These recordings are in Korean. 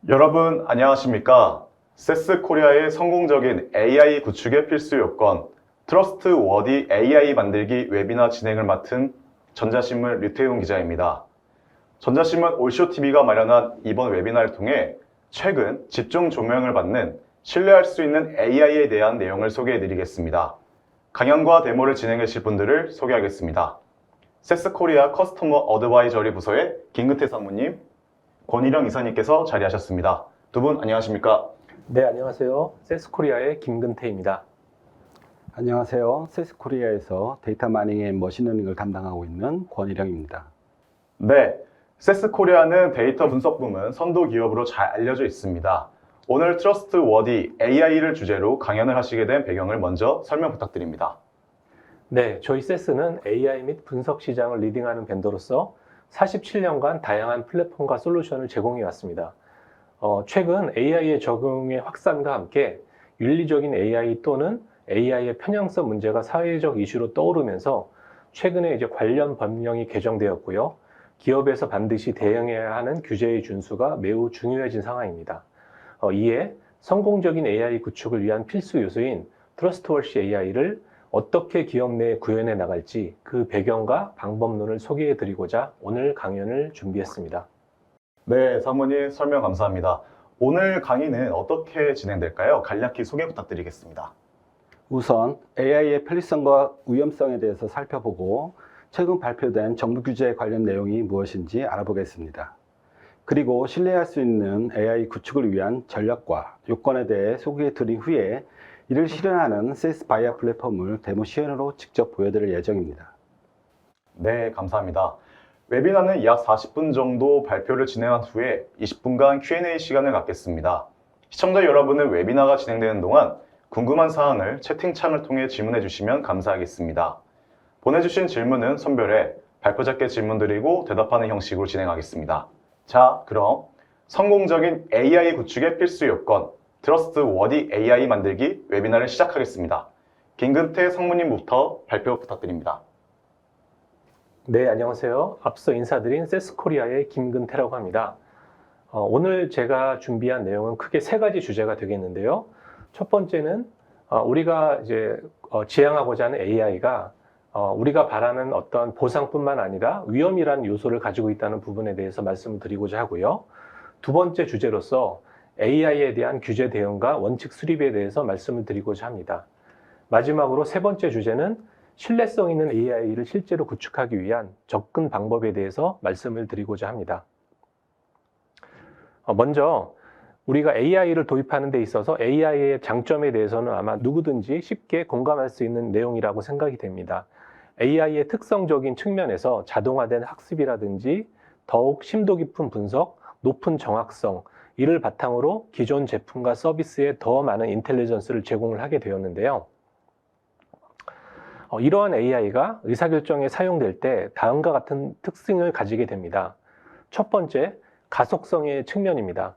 여러분 안녕하십니까? 세스 코리아의 성공적인 AI 구축의 필수 요건, 트러스트 워디 AI 만들기 웨비나 진행을 맡은 전자신문 류태용 기자입니다. 전자신문 올쇼TV가 마련한 이번 웨비나를 통해 최근 집중 조명을 받는 신뢰할 수 있는 AI에 대한 내용을 소개해 드리겠습니다. 강연과 데모를 진행해 주실 분들을 소개하겠습니다. 세스 코리아 커스터머 어드바이저리 부서의 김근태 상무님, 권일영 이사님께서 자리하셨습니다. 두 분 안녕하십니까? 네, 안녕하세요. 세스코리아의 김근태입니다. 안녕하세요. 세스코리아에서 데이터 마이닝 앤 머신러닝을 담당하고 있는 권일영입니다. 네, 세스코리아는 데이터 분석 부문 선도 기업으로 잘 알려져 있습니다. 오늘 트러스트 워디 AI를 주제로 강연을 하시게 된 배경을 먼저 설명 부탁드립니다. 네, 저희 세스는 AI 및 분석 시장을 리딩하는 벤더로서 47년간 다양한 플랫폼과 솔루션을 제공해 왔습니다. 최근 AI의 적용의 확산과 함께 윤리적인 AI 또는 AI의 편향성 문제가 사회적 이슈로 떠오르면서 최근에 관련 법령이 개정되었고요. 기업에서 반드시 대응해야 하는 규제의 준수가 매우 중요해진 상황입니다. 이에 성공적인 AI 구축을 위한 필수 요소인 트러스트워시 AI를 어떻게 기업 내에 구현해 나갈지 그 배경과 방법론을 소개해 드리고자 오늘 강연을 준비했습니다. 네, 사모님 설명 감사합니다. 오늘 강의는 어떻게 진행될까요? 간략히 소개 부탁드리겠습니다. 우선 AI의 편리성과 위험성에 대해서 살펴보고 최근 발표된 정부 규제 관련 내용이 무엇인지 알아보겠습니다. 그리고 신뢰할 수 있는 AI 구축을 위한 전략과 요건에 대해 소개해 드린 후에 이를 실현하는 세스바이아 플랫폼을 데모 시연으로 직접 보여드릴 예정입니다. 네, 감사합니다. 웨비나는 약 40분 정도 발표를 진행한 후에 20분간 Q&A 시간을 갖겠습니다. 시청자 여러분은 웨비나가 진행되는 동안 궁금한 사항을 채팅창을 통해 질문해 주시면 감사하겠습니다. 보내주신 질문은 선별해 발표 작게 질문 드리고 대답하는 형식으로 진행하겠습니다. 자, 그럼 성공적인 AI 구축의 필수 요건, 트러스트 워디 AI 만들기 웨비나를 시작하겠습니다. 김근태 상무님부터 발표 부탁드립니다. 네, 안녕하세요. 앞서 인사드린 세스코리아의 김근태라고 합니다. 오늘 제가 준비한 내용은 크게 세 가지 주제가 되겠는데요. 첫 번째는 우리가 지향하고자 하는 AI가 우리가 바라는 어떤 보상뿐만 아니라 위험이라는 요소를 가지고 있다는 부분에 대해서 말씀을 드리고자 하고요. 두 번째 주제로서 AI에 대한 규제 대응과 원칙 수립에 대해서 말씀을 드리고자 합니다. 마지막으로 세 번째 주제는 신뢰성 있는 AI를 실제로 구축하기 위한 접근 방법에 대해서 말씀을 드리고자 합니다. 먼저 우리가 AI를 도입하는 데 있어서 AI의 장점에 대해서는 아마 누구든지 쉽게 공감할 수 있는 내용이라고 생각이 됩니다. AI의 특성적인 측면에서 자동화된 학습이라든지 더욱 심도 깊은 분석, 높은 정확성, 이를 바탕으로 기존 제품과 서비스에 더 많은 인텔리전스를 제공을 하게 되었는데요. 이러한 AI가 의사결정에 사용될 때 다음과 같은 특징을 가지게 됩니다. 첫 번째, 가속성의 측면입니다.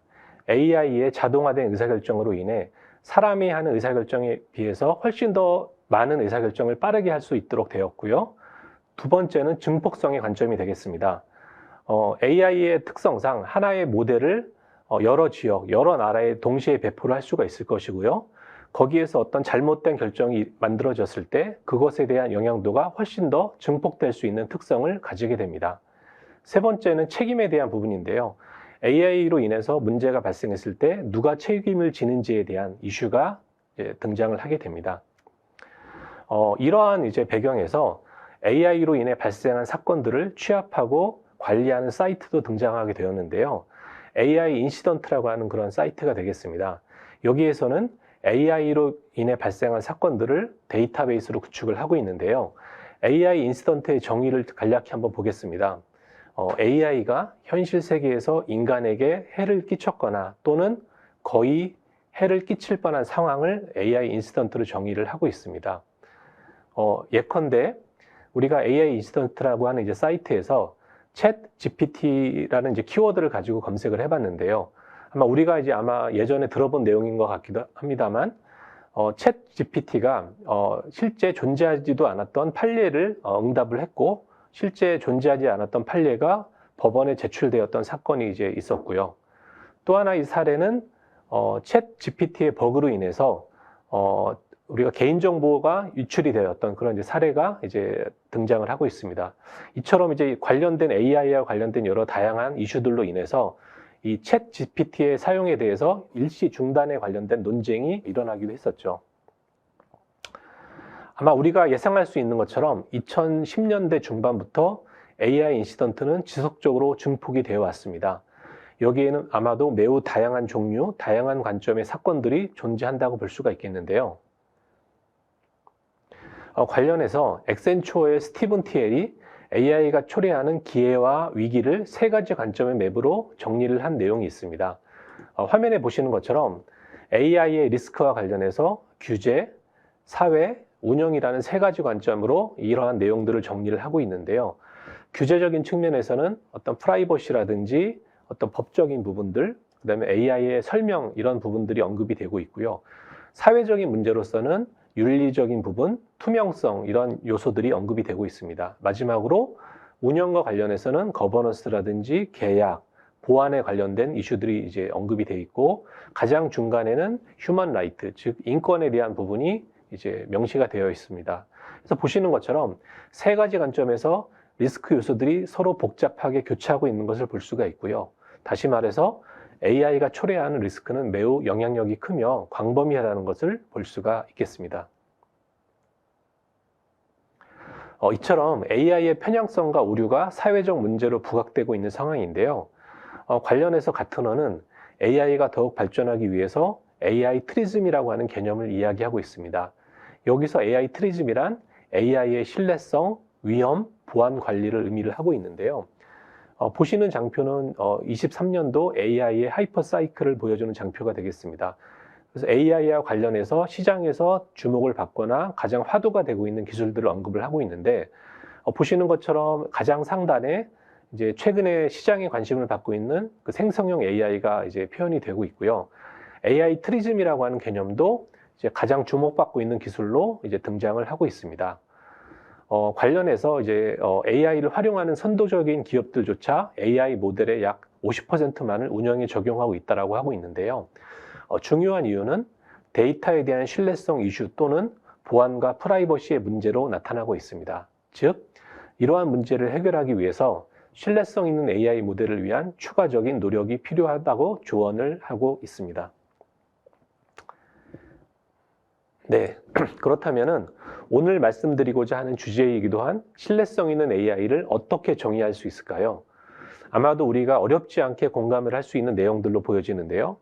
AI의 자동화된 의사결정으로 인해 사람이 하는 의사결정에 비해서 훨씬 더 많은 의사결정을 빠르게 할 수 있도록 되었고요. 두 번째는 증폭성의 관점이 되겠습니다. AI의 특성상 하나의 모델을 여러 지역, 여러 나라에 동시에 배포를 할 수가 있을 것이고요. 거기에서 어떤 잘못된 결정이 만들어졌을 때 그것에 대한 영향도가 훨씬 더 증폭될 수 있는 특성을 가지게 됩니다. 세 번째는 책임에 대한 부분인데요. AI로 인해서 문제가 발생했을 때 누가 책임을 지는지에 대한 이슈가 등장을 하게 됩니다. 이러한 배경에서 AI로 인해 발생한 사건들을 취합하고 관리하는 사이트도 등장하게 되었는데요. AI 인시던트라고 하는 그런 사이트가 되겠습니다. 여기에서는 AI로 인해 발생한 사건들을 데이터베이스로 구축을 하고 있는데요. AI 인시던트의 정의를 간략히 한번 보겠습니다. AI가 현실 세계에서 인간에게 해를 끼쳤거나 또는 거의 해를 끼칠 뻔한 상황을 AI 인시던트로 정의를 하고 있습니다. 예컨대 우리가 AI 인시던트라고 하는 사이트에서 챗 GPT라는 키워드를 가지고 검색을 해봤는데요. 아마 우리가 아마 예전에 들어본 내용인 것 같기도 합니다만, 챗 GPT가 실제 존재하지도 않았던 판례를 응답을 했고, 실제 존재하지 않았던 판례가 법원에 제출되었던 사건이 있었고요. 또 하나 이 사례는 챗 GPT의 버그로 인해서 우리가 개인정보가 유출이 되었던 그런 이제 사례가 이제 등장을 하고 있습니다. 이처럼 이제 관련된 AI와 관련된 여러 다양한 이슈들로 인해서 이 챗 GPT의 사용에 대해서 일시 중단에 관련된 논쟁이 일어나기도 했었죠. 아마 우리가 예상할 수 있는 것처럼 2010년대 중반부터 AI 인시던트는 지속적으로 증폭이 되어 왔습니다. 여기에는 아마도 매우 다양한 종류, 다양한 관점의 사건들이 존재한다고 볼 수가 있겠는데요. 관련해서 엑센추어의 스티븐 티엘이 AI가 초래하는 기회와 위기를 세 가지 관점의 맵으로 정리를 한 내용이 있습니다. 화면에 보시는 것처럼 AI의 리스크와 관련해서 규제, 사회, 운영이라는 세 가지 관점으로 이러한 내용들을 정리를 하고 있는데요. 규제적인 측면에서는 어떤 프라이버시라든지 어떤 법적인 부분들, 그다음에 AI의 설명 이런 부분들이 언급이 되고 있고요. 사회적인 문제로서는 윤리적인 부분, 투명성 이런 요소들이 언급이 되고 있습니다. 마지막으로 운영과 관련해서는 거버넌스라든지 계약, 보안에 관련된 이슈들이 이제 언급이 되어 있고 가장 중간에는 휴먼 라이트, 즉 인권에 대한 부분이 이제 명시가 되어 있습니다. 그래서 보시는 것처럼 세 가지 관점에서 리스크 요소들이 서로 복잡하게 교차하고 있는 것을 볼 수가 있고요. 다시 말해서 AI가 초래하는 리스크는 매우 영향력이 크며 광범위하다는 것을 볼 수가 있겠습니다. 이처럼 AI의 편향성과 오류가 사회적 문제로 부각되고 있는 상황인데요. 관련해서 가트너는 AI가 더욱 발전하기 위해서 AI 트리즘이라고 하는 개념을 이야기하고 있습니다. 여기서 AI 트리즘이란 AI의 신뢰성, 위험, 보안 관리를 의미를 하고 있는데요. 보시는 장표는 23년도 AI의 하이퍼 사이클을 보여주는 장표가 되겠습니다. 그래서 AI와 관련해서 시장에서 주목을 받거나 가장 화두가 되고 있는 기술들을 언급을 하고 있는데 보시는 것처럼 가장 상단에 이제 최근에 시장에 관심을 받고 있는 그 생성형 AI가 이제 표현이 되고 있고요. AI 트리즘이라고 하는 개념도 이제 가장 주목받고 있는 기술로 이제 등장을 하고 있습니다. 관련해서 이제 AI를 활용하는 선도적인 기업들조차 AI 모델의 약 50%만을 운영에 적용하고 있다라고 하고 있는데요. 중요한 이유는 데이터에 대한 신뢰성 이슈 또는 보안과 프라이버시의 문제로 나타나고 있습니다. 즉, 이러한 문제를 해결하기 위해서 신뢰성 있는 AI 모델을 위한 추가적인 노력이 필요하다고 조언을 하고 있습니다. 네, 그렇다면은 오늘 말씀드리고자 하는 주제이기도 한 신뢰성 있는 AI를 어떻게 정의할 수 있을까요? 아마도 우리가 어렵지 않게 공감을 할 수 있는 내용들로 보여지는데요.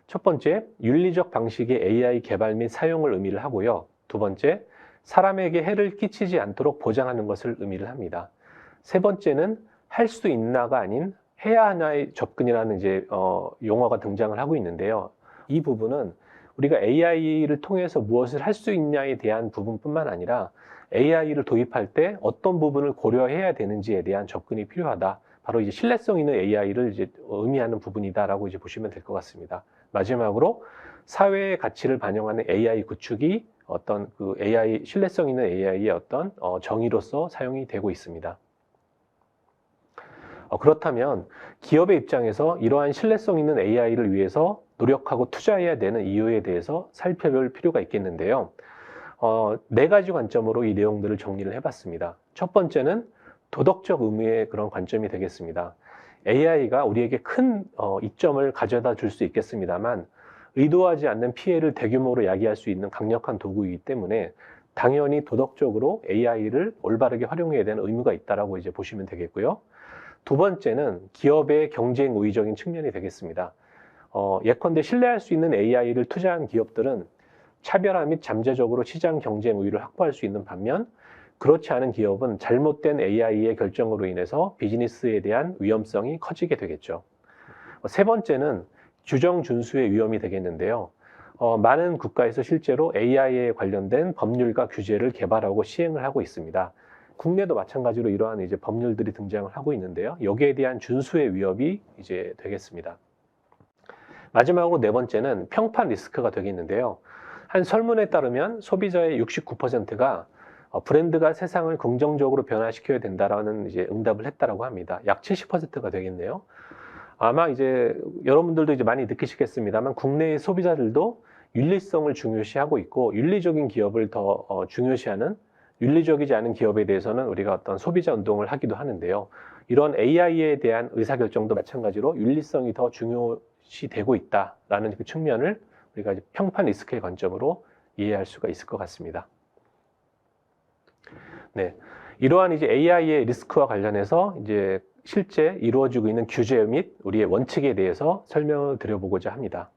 첫 번째, 윤리적 방식의 AI 개발 및 사용을 의미를 하고요. 두 번째, 사람에게 해를 끼치지 않도록 보장하는 것을 의미를 합니다. 세 번째는 할 수 있나가 아닌 해야 하나의 접근이라는 이제 용어가 등장을 하고 있는데요. 이 부분은 우리가 AI를 통해서 무엇을 할 수 있냐에 대한 부분뿐만 아니라 AI를 도입할 때 어떤 부분을 고려해야 되는지에 대한 접근이 필요하다. 바로 이제 신뢰성 있는 AI를 이제 의미하는 부분이다라고 이제 보시면 될 것 같습니다. 마지막으로 사회의 가치를 반영하는 AI 구축이 어떤 그 AI 신뢰성 있는 AI의 어떤 정의로서 사용이 되고 있습니다. 그렇다면 기업의 입장에서 이러한 신뢰성 있는 AI를 위해서 노력하고 투자해야 되는 이유에 대해서 살펴볼 필요가 있겠는데요. 네 가지 관점으로 이 내용들을 정리를 해봤습니다. 첫 번째는 도덕적 의무의 그런 관점이 되겠습니다. AI가 우리에게 큰 이점을 가져다 줄 수 있겠습니다만 의도하지 않는 피해를 대규모로 야기할 수 있는 강력한 도구이기 때문에 당연히 도덕적으로 AI를 올바르게 활용해야 되는 의무가 있다라고 이제 보시면 되겠고요. 두 번째는 기업의 경쟁 우위적인 측면이 되겠습니다. 예컨대 신뢰할 수 있는 AI를 투자한 기업들은 차별화 및 잠재적으로 시장 경쟁 우위를 확보할 수 있는 반면 그렇지 않은 기업은 잘못된 AI의 결정으로 인해서 비즈니스에 대한 위험성이 커지게 되겠죠. 세 번째는 규정 준수의 위험이 되겠는데요. 많은 국가에서 실제로 AI에 관련된 법률과 규제를 개발하고 시행을 하고 있습니다. 국내도 마찬가지로 이러한 이제 법률들이 등장을 하고 있는데요. 여기에 대한 준수의 위협이 이제 되겠습니다. 마지막으로 네 번째는 평판 리스크가 되겠는데요. 한 설문에 따르면 소비자의 69%가 브랜드가 세상을 긍정적으로 변화시켜야 된다라는 이제 응답을 했다라고 합니다. 약 70%가 되겠네요. 아마 이제 여러분들도 이제 많이 느끼시겠습니다만 국내의 소비자들도 윤리성을 중요시하고 있고 윤리적인 기업을 더 중요시하는 윤리적이지 않은 기업에 대해서는 우리가 어떤 소비자 운동을 하기도 하는데요. 이런 AI에 대한 의사결정도 마찬가지로 윤리성이 더 중요시되고 있다라는 그 측면을 우리가 이제 평판 리스크의 관점으로 이해할 수가 있을 것 같습니다. 네, 이러한 이제 AI의 리스크와 관련해서 이제 실제 이루어지고 있는 규제 및 우리의 원칙에 대해서 설명을 드려보고자 합니다.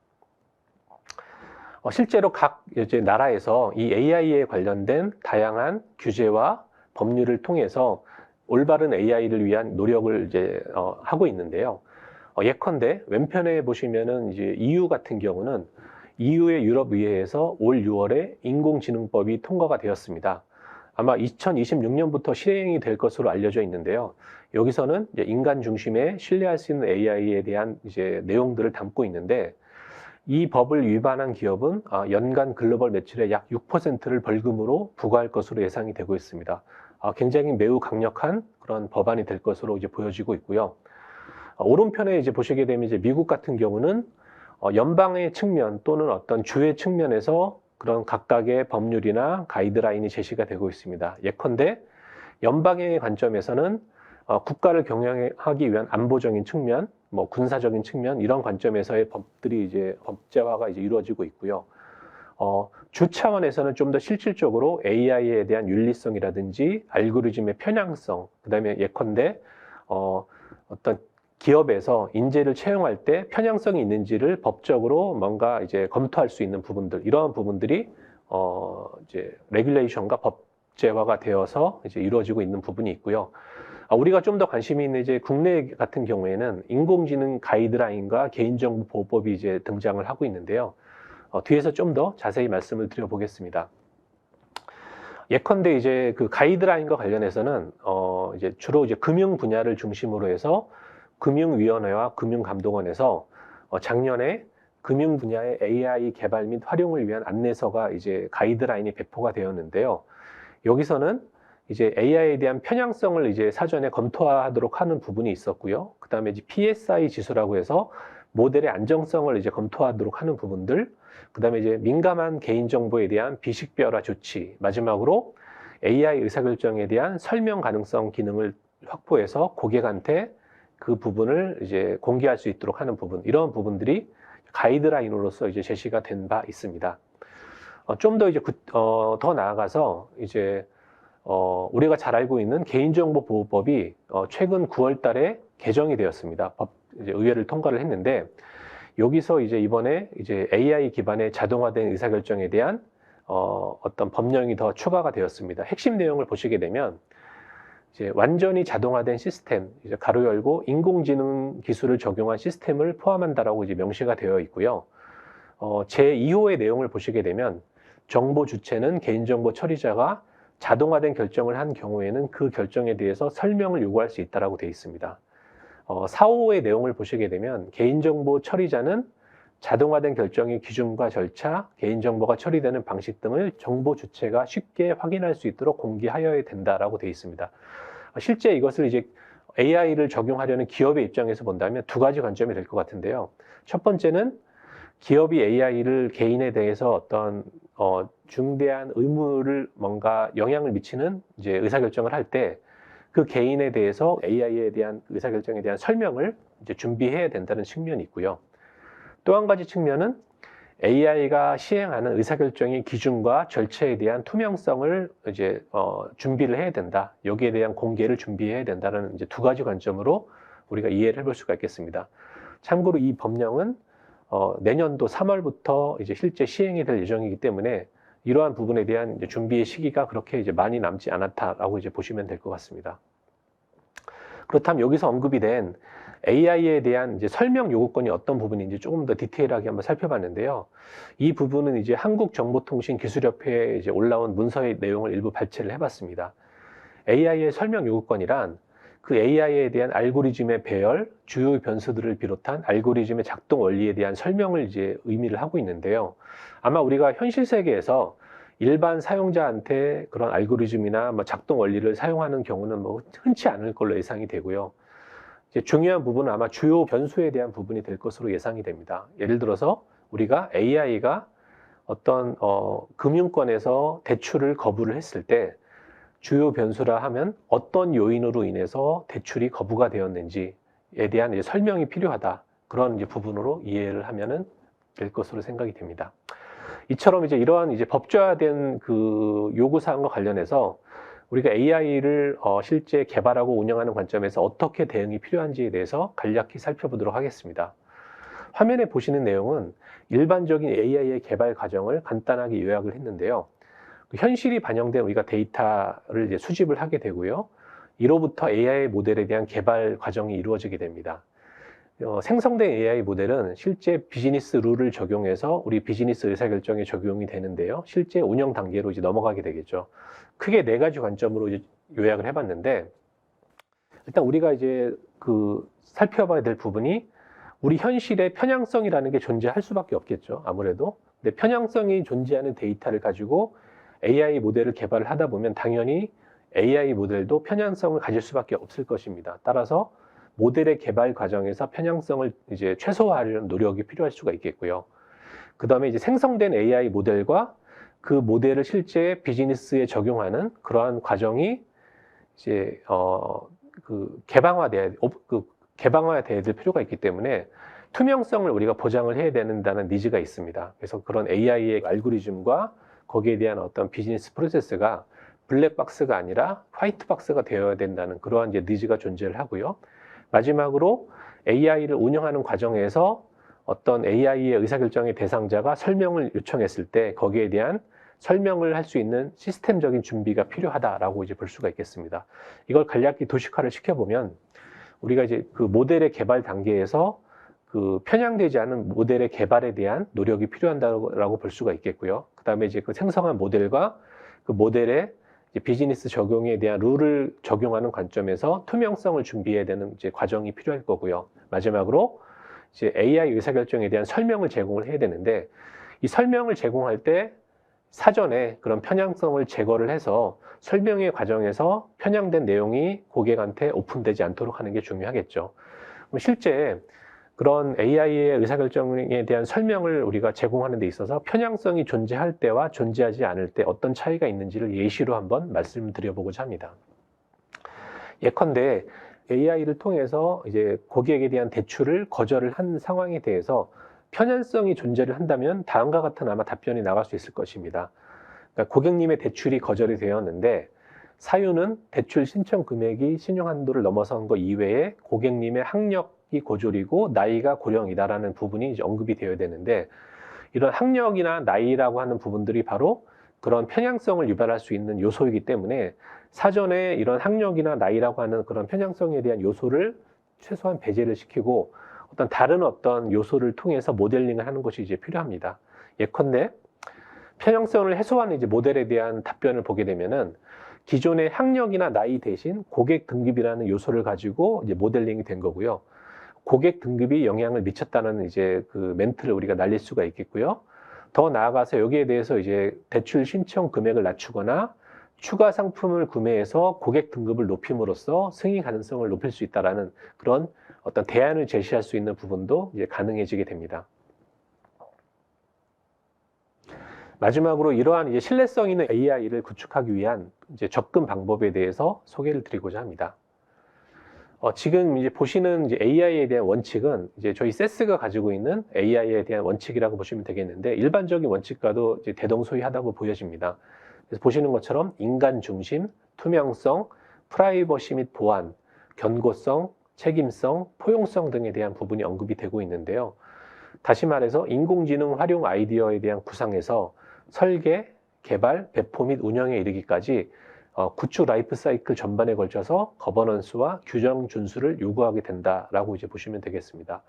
실제로 각 이제 나라에서 이 AI에 관련된 다양한 규제와 법률을 통해서 올바른 AI를 위한 노력을 이제 하고 있는데요. 예컨대 왼편에 보시면은 이제 EU 같은 경우는 EU의 유럽의회에서 올 6월에 인공지능법이 통과가 되었습니다. 아마 2026년부터 실행이 될 것으로 알려져 있는데요. 여기서는 이제 인간 중심의 신뢰할 수 있는 AI에 대한 이제 내용들을 담고 있는데 이 법을 위반한 기업은 연간 글로벌 매출의 약 6%를 벌금으로 부과할 것으로 예상이 되고 있습니다. 굉장히 매우 강력한 그런 법안이 될 것으로 이제 보여지고 있고요. 오른편에 이제 보시게 되면 이제 미국 같은 경우는 연방의 측면 또는 어떤 주의 측면에서 그런 각각의 법률이나 가이드라인이 제시가 되고 있습니다. 예컨대 연방의 관점에서는 국가를 경영하기 위한 안보적인 측면, 뭐 군사적인 측면 이런 관점에서의 법들이 이제 법제화가 이제 이루어지고 있고요. 주 차원에서는 좀 더 실질적으로 AI에 대한 윤리성이라든지 알고리즘의 편향성, 그다음에 예컨대 어떤 기업에서 인재를 채용할 때 편향성이 있는지를 법적으로 뭔가 이제 검토할 수 있는 부분들, 이러한 부분들이 이제 레귤레이션과 법제화가 되어서 이제 이루어지고 있는 부분이 있고요. 우리가 좀 더 관심이 있는 이제 국내 같은 경우에는 인공지능 가이드라인과 개인정보 보호법이 이제 등장을 하고 있는데요. 뒤에서 좀 더 자세히 말씀을 드려보겠습니다. 예컨대 이제 그 가이드라인과 관련해서는 이제 주로 이제 금융 분야를 중심으로 해서 금융위원회와 금융감독원에서 작년에 금융 분야의 AI 개발 및 활용을 위한 안내서가 이제 가이드라인이 배포가 되었는데요. 여기서는 이제 AI에 대한 편향성을 이제 사전에 검토하도록 하는 부분이 있었고요. 그 다음에 이제 PSI 지수라고 해서 모델의 안정성을 이제 검토하도록 하는 부분들, 그 다음에 이제 민감한 개인정보에 대한 비식별화 조치, 마지막으로 AI 의사결정에 대한 설명 가능성 기능을 확보해서 고객한테 그 부분을 이제 공개할 수 있도록 하는 부분, 이런 부분들이 가이드라인으로서 이제 제시가 된 바 있습니다. 좀 더 이제 더 나아가서 이제 우리가 잘 알고 있는 개인정보보호법이 최근 9월 달에 개정이 되었습니다. 이제 의회를 통과를 했는데 여기서 이제 이번에 이제 AI 기반의 자동화된 의사결정에 대한 어떤 법령이 더 추가가 되었습니다. 핵심 내용을 보시게 되면 이제 완전히 자동화된 시스템, 이제 가로 열고 인공지능 기술을 적용한 시스템을 포함한다라고 이제 명시가 되어 있고요. 제2호의 내용을 보시게 되면 정보 주체는 개인정보 처리자가 자동화된 결정을 한 경우에는 그 결정에 대해서 설명을 요구할 수 있다라고 되어 있습니다. 4호의 내용을 보시게 되면 개인정보 처리자는 자동화된 결정의 기준과 절차, 개인정보가 처리되는 방식 등을 정보 주체가 쉽게 확인할 수 있도록 공개하여야 된다라고 되어 있습니다. 실제 이것을 이제 AI를 적용하려는 기업의 입장에서 본다면 두 가지 관점이 될 것 같은데요. 첫 번째는 기업이 AI를 개인에 대해서 어떤 중대한 의무를 뭔가 영향을 미치는 이제 의사결정을 할 때 그 개인에 대해서 AI에 대한 의사결정에 대한 설명을 이제 준비해야 된다는 측면이 있고요. 또 한 가지 측면은 AI가 시행하는 의사결정의 기준과 절차에 대한 투명성을 이제 준비를 해야 된다. 여기에 대한 공개를 준비해야 된다는 이제 두 가지 관점으로 우리가 이해를 해볼 수가 있겠습니다. 참고로 이 법령은 내년도 3월부터 이제 실제 시행이 될 예정이기 때문에 이러한 부분에 대한 이제 준비의 시기가 그렇게 이제 많이 남지 않았다라고 이제 보시면 될 것 같습니다. 그렇다면 여기서 언급이 된 AI에 대한 이제 설명 요구권이 어떤 부분인지 조금 더 디테일하게 한번 살펴봤는데요. 이 부분은 이제 한국정보통신기술협회에 이제 올라온 문서의 내용을 일부 발췌를 해봤습니다. AI의 설명 요구권이란 그 AI에 대한 알고리즘의 배열, 주요 변수들을 비롯한 알고리즘의 작동 원리에 대한 설명을 이제 의미를 하고 있는데요. 아마 우리가 현실 세계에서 일반 사용자한테 그런 알고리즘이나 뭐 작동 원리를 사용하는 경우는 뭐 흔치 않을 걸로 예상이 되고요. 이제 중요한 부분은 아마 주요 변수에 대한 부분이 될 것으로 예상이 됩니다. 예를 들어서 우리가 AI가 어떤 금융권에서 대출을 거부를 했을 때 주요 변수라 하면 어떤 요인으로 인해서 대출이 거부가 되었는지에 대한 이제 설명이 필요하다. 그런 이제 부분으로 이해를 하면은 될 것으로 생각이 됩니다. 이처럼 이제 이러한 이제 법조화된 그 요구사항과 관련해서 우리가 AI를 실제 개발하고 운영하는 관점에서 어떻게 대응이 필요한지에 대해서 간략히 살펴보도록 하겠습니다. 화면에 보시는 내용은 일반적인 AI의 개발 과정을 간단하게 요약을 했는데요. 현실이 반영된 우리가 데이터를 이제 수집을 하게 되고요. 이로부터 AI 모델에 대한 개발 과정이 이루어지게 됩니다. 생성된 AI 모델은 실제 비즈니스 룰을 적용해서 우리 비즈니스 의사결정에 적용이 되는데요. 실제 운영 단계로 이제 넘어가게 되겠죠. 크게 네 가지 관점으로 이제 요약을 해봤는데, 일단 우리가 이제 살펴봐야 될 부분이 우리 현실에 편향성이라는 게 존재할 수밖에 없겠죠. 아무래도. 근데 편향성이 존재하는 데이터를 가지고 AI 모델을 개발을 하다 보면 당연히 AI 모델도 편향성을 가질 수밖에 없을 것입니다. 따라서 모델의 개발 과정에서 편향성을 이제 최소화하려는 노력이 필요할 수가 있겠고요. 그 다음에 이제 생성된 AI 모델과 그 모델을 실제 비즈니스에 적용하는 그러한 과정이 이제 개방화돼야 될 필요가 있기 때문에 투명성을 우리가 보장을 해야 된다는 니즈가 있습니다. 그래서 그런 AI의 알고리즘과 거기에 대한 어떤 비즈니스 프로세스가 블랙박스가 아니라 화이트박스가 되어야 된다는 그러한 이제 니즈가 존재를 하고요. 마지막으로 AI를 운영하는 과정에서 어떤 AI의 의사결정의 대상자가 설명을 요청했을 때 거기에 대한 설명을 할 수 있는 시스템적인 준비가 필요하다라고 이제 볼 수가 있겠습니다. 이걸 간략히 도식화를 시켜보면 우리가 이제 그 모델의 개발 단계에서 그 편향되지 않은 모델의 개발에 대한 노력이 필요하다고 볼 수가 있겠고요. 그 다음에 이제 그 생성한 모델과 그 모델의 이제 비즈니스 적용에 대한 룰을 적용하는 관점에서 투명성을 준비해야 되는 이제 과정이 필요할 거고요. 마지막으로 이제 AI 의사결정에 대한 설명을 제공을 해야 되는데 이 설명을 제공할 때 사전에 그런 편향성을 제거를 해서 설명의 과정에서 편향된 내용이 고객한테 오픈되지 않도록 하는 게 중요하겠죠. 그럼 실제 그런 AI의 의사결정에 대한 설명을 우리가 제공하는 데 있어서 편향성이 존재할 때와 존재하지 않을 때 어떤 차이가 있는지를 예시로 한번 말씀드려보고자 합니다. 예컨대 AI를 통해서 이제 고객에 대한 대출을 거절을 한 상황에 대해서 편향성이 존재를 한다면 다음과 같은 아마 답변이 나갈 수 있을 것입니다. 그러니까 고객님의 대출이 거절이 되었는데 사유는 대출 신청 금액이 신용한도를 넘어선 것 이외에 고객님의 학력이 고졸이고 나이가 고령이다라는 부분이 이제 언급이 되어야 되는데 이런 학력이나 나이라고 하는 부분들이 바로 그런 편향성을 유발할 수 있는 요소이기 때문에 사전에 이런 학력이나 나이라고 하는 그런 편향성에 대한 요소를 최소한 배제를 시키고 어떤 다른 어떤 요소를 통해서 모델링을 하는 것이 이제 필요합니다. 예컨대 편향성을 해소하는 이제 모델에 대한 답변을 보게 되면은 기존의 학력이나 나이 대신 고객 등급이라는 요소를 가지고 이제 모델링이 된 거고요. 고객 등급이 영향을 미쳤다는 이제 그 멘트를 우리가 날릴 수가 있겠고요. 더 나아가서 여기에 대해서 이제 대출 신청 금액을 낮추거나 추가 상품을 구매해서 고객 등급을 높임으로써 승인 가능성을 높일 수 있다라는 그런 어떤 대안을 제시할 수 있는 부분도 이제 가능해지게 됩니다. 마지막으로 이러한 이제 신뢰성 있는 AI를 구축하기 위한 이제 접근 방법에 대해서 소개를 드리고자 합니다. 지금 이제 보시는 이제 AI에 대한 원칙은 이제 저희 세스가 가지고 있는 AI에 대한 원칙이라고 보시면 되겠는데 일반적인 원칙과도 이제 대동소이하다고 보여집니다. 그래서 보시는 것처럼 인간 중심, 투명성, 프라이버시 및 보안, 견고성, 책임성, 포용성 등에 대한 부분이 언급이 되고 있는데요. 다시 말해서 인공지능 활용 아이디어에 대한 구상에서 설계, 개발, 배포 및 운영에 이르기까지 구축 라이프 사이클 전반에 걸쳐서 거버넌스와 규정 준수를 요구하게 된다라고 이제 보시면 되겠습니다.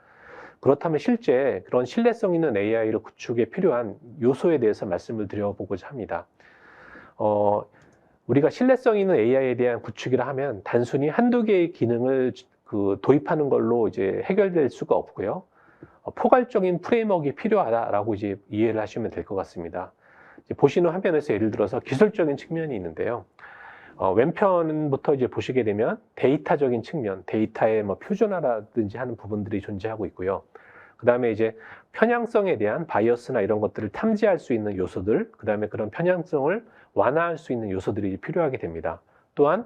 그렇다면 실제 그런 신뢰성 있는 AI를 구축에 필요한 요소에 대해서 말씀을 드려보고자 합니다. 우리가 신뢰성 있는 AI에 대한 구축이라 하면 단순히 한두 개의 기능을 도입하는 걸로 이제 해결될 수가 없고요. 포괄적인 프레임워크가 필요하다라고 이제 이해를 하시면 될 것 같습니다. 이제 보시는 화면에서 예를 들어서 기술적인 측면이 있는데요. 왼편부터 이제 보시게 되면 데이터적인 측면, 데이터의 뭐 표준화라든지 하는 부분들이 존재하고 있고요. 그 다음에 이제 편향성에 대한 바이어스나 이런 것들을 탐지할 수 있는 요소들, 그 다음에 그런 편향성을 완화할 수 있는 요소들이 필요하게 됩니다. 또한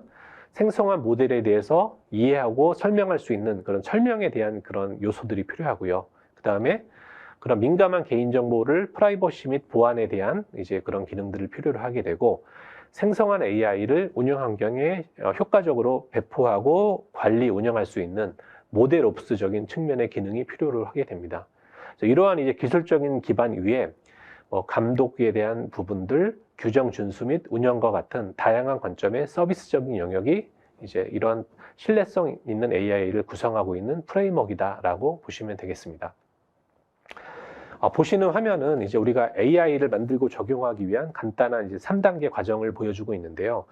생성한 모델에 대해서 이해하고 설명할 수 있는 그런 설명에 대한 그런 요소들이 필요하고요. 그 다음에 그런 민감한 개인정보를 프라이버시 및 보안에 대한 이제 그런 기능들을 필요로 하게 되고, 생성한 AI를 운영 환경에 효과적으로 배포하고 관리, 운영할 수 있는 모델 옵스적인 측면의 기능이 필요로 하게 됩니다. 그래서 이러한 이제 기술적인 기반 위에 감독에 대한 부분들, 규정 준수 및 운영과 같은 다양한 관점의 서비스적인 영역이 이제 이러한 신뢰성 있는 AI를 구성하고 있는 프레임워크이다라고 보시면 되겠습니다. 보시는 화면은 이제 우리가 AI를 만들고 적용하기 위한 간단한 이제 3단계 과정을 보여주고 있는데요.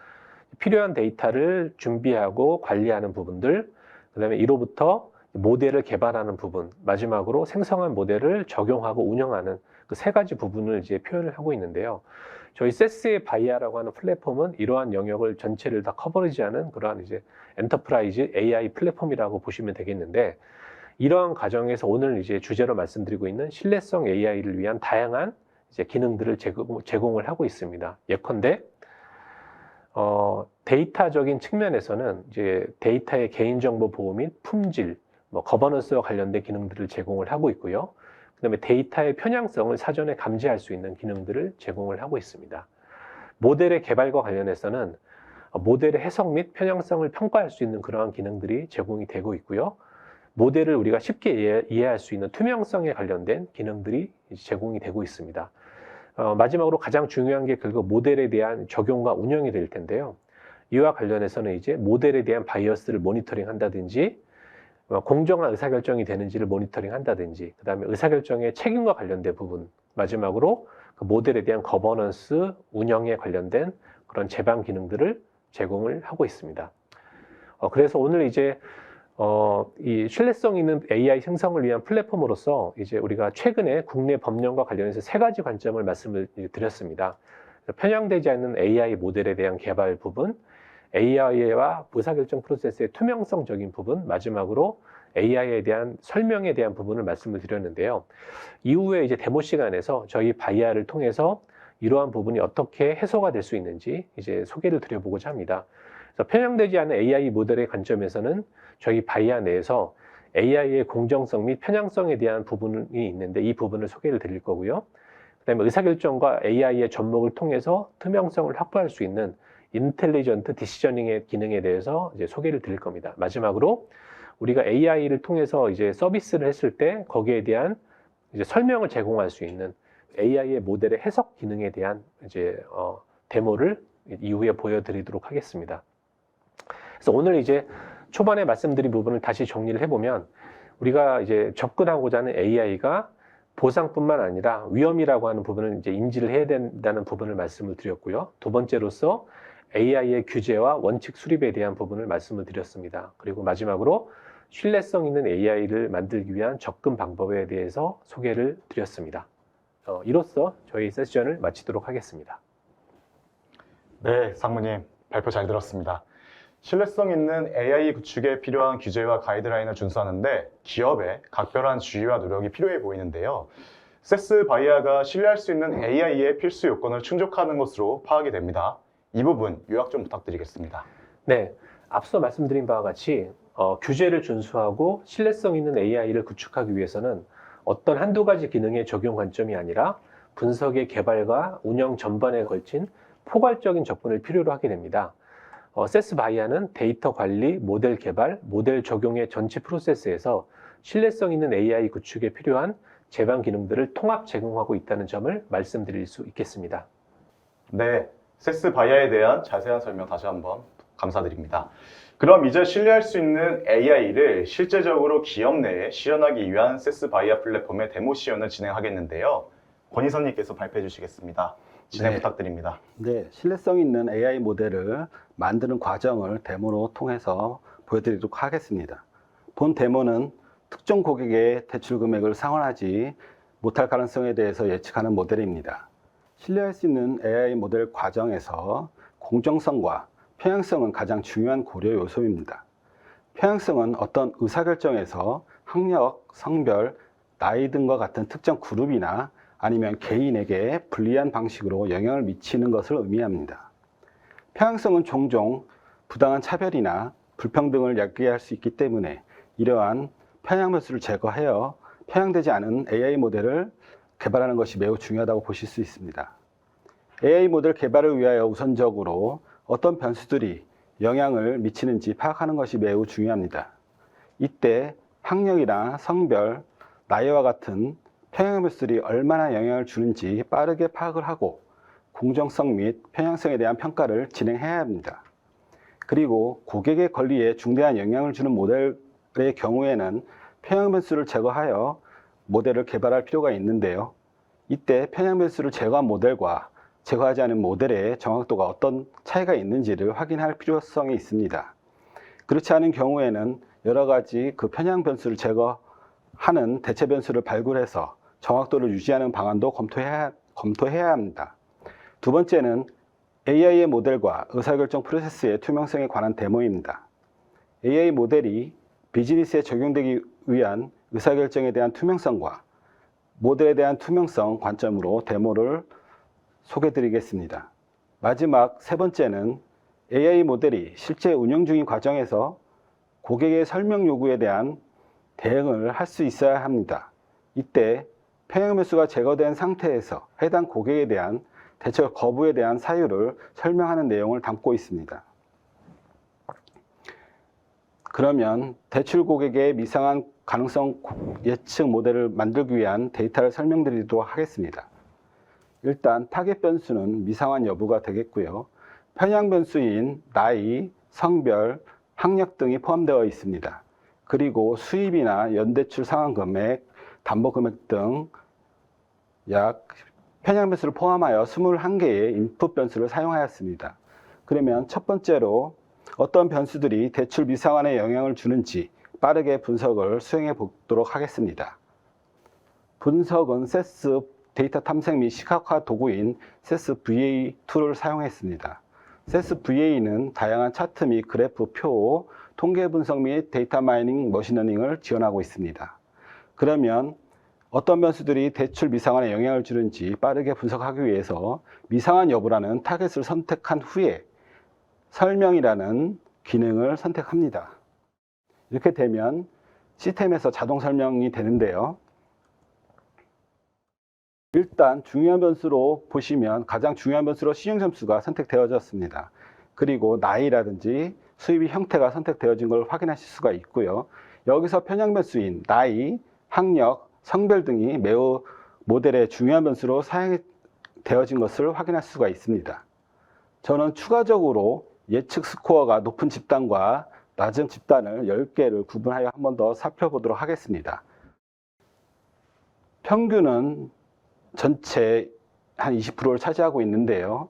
필요한 데이터를 준비하고 관리하는 부분들, 그다음에 이로부터 모델을 개발하는 부분, 마지막으로 생성한 모델을 적용하고 운영하는 그 세 가지 부분을 이제 표현을 하고 있는데요. 저희 세스의 바이아라고 하는 플랫폼은 이러한 영역을 전체를 다 커버리지하는 그러한 이제 엔터프라이즈 AI 플랫폼이라고 보시면 되겠는데, 이러한 과정에서 오늘 이제 주제로 말씀드리고 있는 신뢰성 AI를 위한 다양한 이제 기능들을 제공을 하고 있습니다. 예컨대 데이터적인 측면에서는 이제 데이터의 개인정보 보호 및 품질, 거버넌스와 관련된 기능들을 제공을 하고 있고요. 그다음에 데이터의 편향성을 사전에 감지할 수 있는 기능들을 제공을 하고 있습니다. 모델의 개발과 관련해서는 모델의 해석 및 편향성을 평가할 수 있는 그러한 기능들이 제공이 되고 있고요. 모델을 우리가 쉽게 이해할 수 있는 투명성에 관련된 기능들이 제공이 되고 있습니다. 마지막으로 가장 중요한 게 결국 모델에 대한 적용과 운영이 될 텐데요. 이와 관련해서는 이제 모델에 대한 바이어스를 모니터링 한다든지, 공정한 의사결정이 되는지를 모니터링 한다든지, 그 다음에 의사결정의 책임과 관련된 부분, 마지막으로 그 모델에 대한 거버넌스, 운영에 관련된 그런 제반 기능들을 제공을 하고 있습니다. 그래서 오늘 이제 이 신뢰성 있는 AI 생성을 위한 플랫폼으로서 이제 우리가 최근에 국내 법령과 관련해서 세 가지 관점을 말씀을 드렸습니다. 편향되지 않는 AI 모델에 대한 개발 부분, AI와 의사결정 프로세스의 투명성적인 부분, 마지막으로 AI에 대한 설명에 대한 부분을 말씀을 드렸는데요. 이후에 이제 데모 시간에서 저희 바이아를 통해서 이러한 부분이 어떻게 해소가 될 수 있는지 이제 소개를 드려보고자 합니다. 그래서 편향되지 않은 AI 모델의 관점에서는 저희 바이아 내에서 AI의 공정성 및 편향성에 대한 부분이 있는데 이 부분을 소개를 드릴 거고요. 그다음에 의사결정과 AI의 접목을 통해서 투명성을 확보할 수 있는 인텔리전트 디시저닝의 기능에 대해서 이제 소개를 드릴 겁니다. 마지막으로 우리가 AI를 통해서 이제 서비스를 했을 때 거기에 대한 이제 설명을 제공할 수 있는 AI의 모델의 해석 기능에 대한 이제 데모를 이후에 보여드리도록 하겠습니다. 그래서 오늘 이제 초반에 말씀드린 부분을 다시 정리를 해보면, 우리가 이제 접근하고자 하는 AI가 보상뿐만 아니라 위험이라고 하는 부분을 이제 인지를 해야 된다는 부분을 말씀을 드렸고요. 두 번째로서 AI의 규제와 원칙 수립에 대한 부분을 말씀을 드렸습니다. 그리고 마지막으로 신뢰성 있는 AI를 만들기 위한 접근 방법에 대해서 소개를 드렸습니다. 이로써 저희 세션을 마치도록 하겠습니다. 네, 상무님 발표 잘 들었습니다. 신뢰성 있는 AI 구축에 필요한 규제와 가이드라인을 준수하는데 기업의 각별한 주의와 노력이 필요해 보이는데요. 세스 바이아가 신뢰할 수 있는 AI의 필수 요건을 충족하는 것으로 파악이 됩니다. 이 부분 요약 좀 부탁드리겠습니다. 네, 앞서 말씀드린 바와 같이 규제를 준수하고 신뢰성 있는 AI를 구축하기 위해서는 어떤 한두 가지 기능의 적용 관점이 아니라 분석의 개발과 운영 전반에 걸친 포괄적인 접근을 필요로 하게 됩니다. 세스 바이아는 데이터 관리, 모델 개발, 모델 적용의 전체 프로세스에서 신뢰성 있는 AI 구축에 필요한 제반 기능들을 통합 제공하고 있다는 점을 말씀드릴 수 있겠습니다. 네, 세스 바이아에 대한 자세한 설명 다시 한번 감사드립니다. 그럼 이제 신뢰할 수 있는 AI를 실제적으로 기업 내에 실현하기 위한 세스 바이아 플랫폼의 데모 시연을 진행하겠는데요. 권희선님께서 발표해 주시겠습니다. 진행 부탁드립니다. 네, 신뢰성 있는 AI 모델을 만드는 과정을 데모로 통해서 보여드리도록 하겠습니다. 본 데모는 특정 고객의 대출 금액을 상환하지 못할 가능성에 대해서 예측하는 모델입니다. 신뢰할 수 있는 AI 모델 과정에서 공정성과 편향성은 가장 중요한 고려 요소입니다. 편향성은 어떤 의사결정에서 학력, 성별, 나이 등과 같은 특정 그룹이나 아니면 개인에게 불리한 방식으로 영향을 미치는 것을 의미합니다. 편향성은 종종 부당한 차별이나 불평등을 야기할 수 있기 때문에 이러한 편향 변수를 제거하여 편향되지 않은 AI 모델을 개발하는 것이 매우 중요하다고 보실 수 있습니다. AI 모델 개발을 위하여 우선적으로 어떤 변수들이 영향을 미치는지 파악하는 것이 매우 중요합니다. 이때 학력이나 성별, 나이와 같은 편향 변수들이 얼마나 영향을 주는지 빠르게 파악을 하고 공정성 및 편향성에 대한 평가를 진행해야 합니다. 그리고 고객의 권리에 중대한 영향을 주는 모델의 경우에는 편향 변수를 제거하여 모델을 개발할 필요가 있는데요. 이때 편향 변수를 제거한 모델과 제거하지 않은 모델의 정확도가 어떤 차이가 있는지를 확인할 필요성이 있습니다. 그렇지 않은 경우에는 여러 가지 그 편향 변수를 제거하는 대체 변수를 발굴해서 정확도를 유지하는 방안도 검토해야 합니다. 두 번째는 AI의 모델과 의사결정 프로세스의 투명성에 관한 데모입니다. AI 모델이 비즈니스에 적용되기 위한 의사결정에 대한 투명성과 모델에 대한 투명성 관점으로 데모를 소개드리겠습니다. 마지막 세 번째는 AI 모델이 실제 운영 중인 과정에서 고객의 설명 요구에 대한 대응을 할 수 있어야 합니다. 이때 편향 변수가 제거된 상태에서 해당 고객에 대한 대처 거부에 대한 사유를 설명하는 내용을 담고 있습니다. 그러면 대출 고객의 미상한 가능성 예측 모델을 만들기 위한 데이터를 설명드리도록 하겠습니다. 일단 타겟 변수는 미상환 여부가 되겠고요. 편향 변수인 나이, 성별, 학력 등이 포함되어 있습니다. 그리고 수입이나 연대출 상환 금액, 담보 금액 등 약 편향 변수를 포함하여 21개의 인풋 변수를 사용하였습니다. 그러면 첫 번째로 어떤 변수들이 대출 미상환에 영향을 주는지 빠르게 분석을 수행해 보도록 하겠습니다. 분석은 세스 데이터 탐색 및 시각화 도구인 세스 VA 툴을 사용했습니다. 세스 VA는 다양한 차트 및 그래프, 표, 통계 분석 및 데이터 마이닝, 머신러닝을 지원하고 있습니다. 그러면 어떤 변수들이 대출 미상환에 영향을 주는지 빠르게 분석하기 위해서 미상환 여부라는 타겟을 선택한 후에 설명이라는 기능을 선택합니다. 이렇게 되면 시스템에서 자동 설명이 되는데요. 일단 중요한 변수로 보시면 가장 중요한 변수로 신용점수가 선택되어졌습니다. 그리고 나이라든지 수입의 형태가 선택되어진 걸 확인하실 수가 있고요. 여기서 편향 변수인 나이, 학력, 성별 등이 매우 모델의 중요한 변수로 사용되어진 것을 확인할 수가 있습니다. 저는 추가적으로 예측 스코어가 높은 집단과 낮은 집단을 10개를 구분하여 한 번 더 살펴보도록 하겠습니다. 평균은 전체 한 20%를 차지하고 있는데요.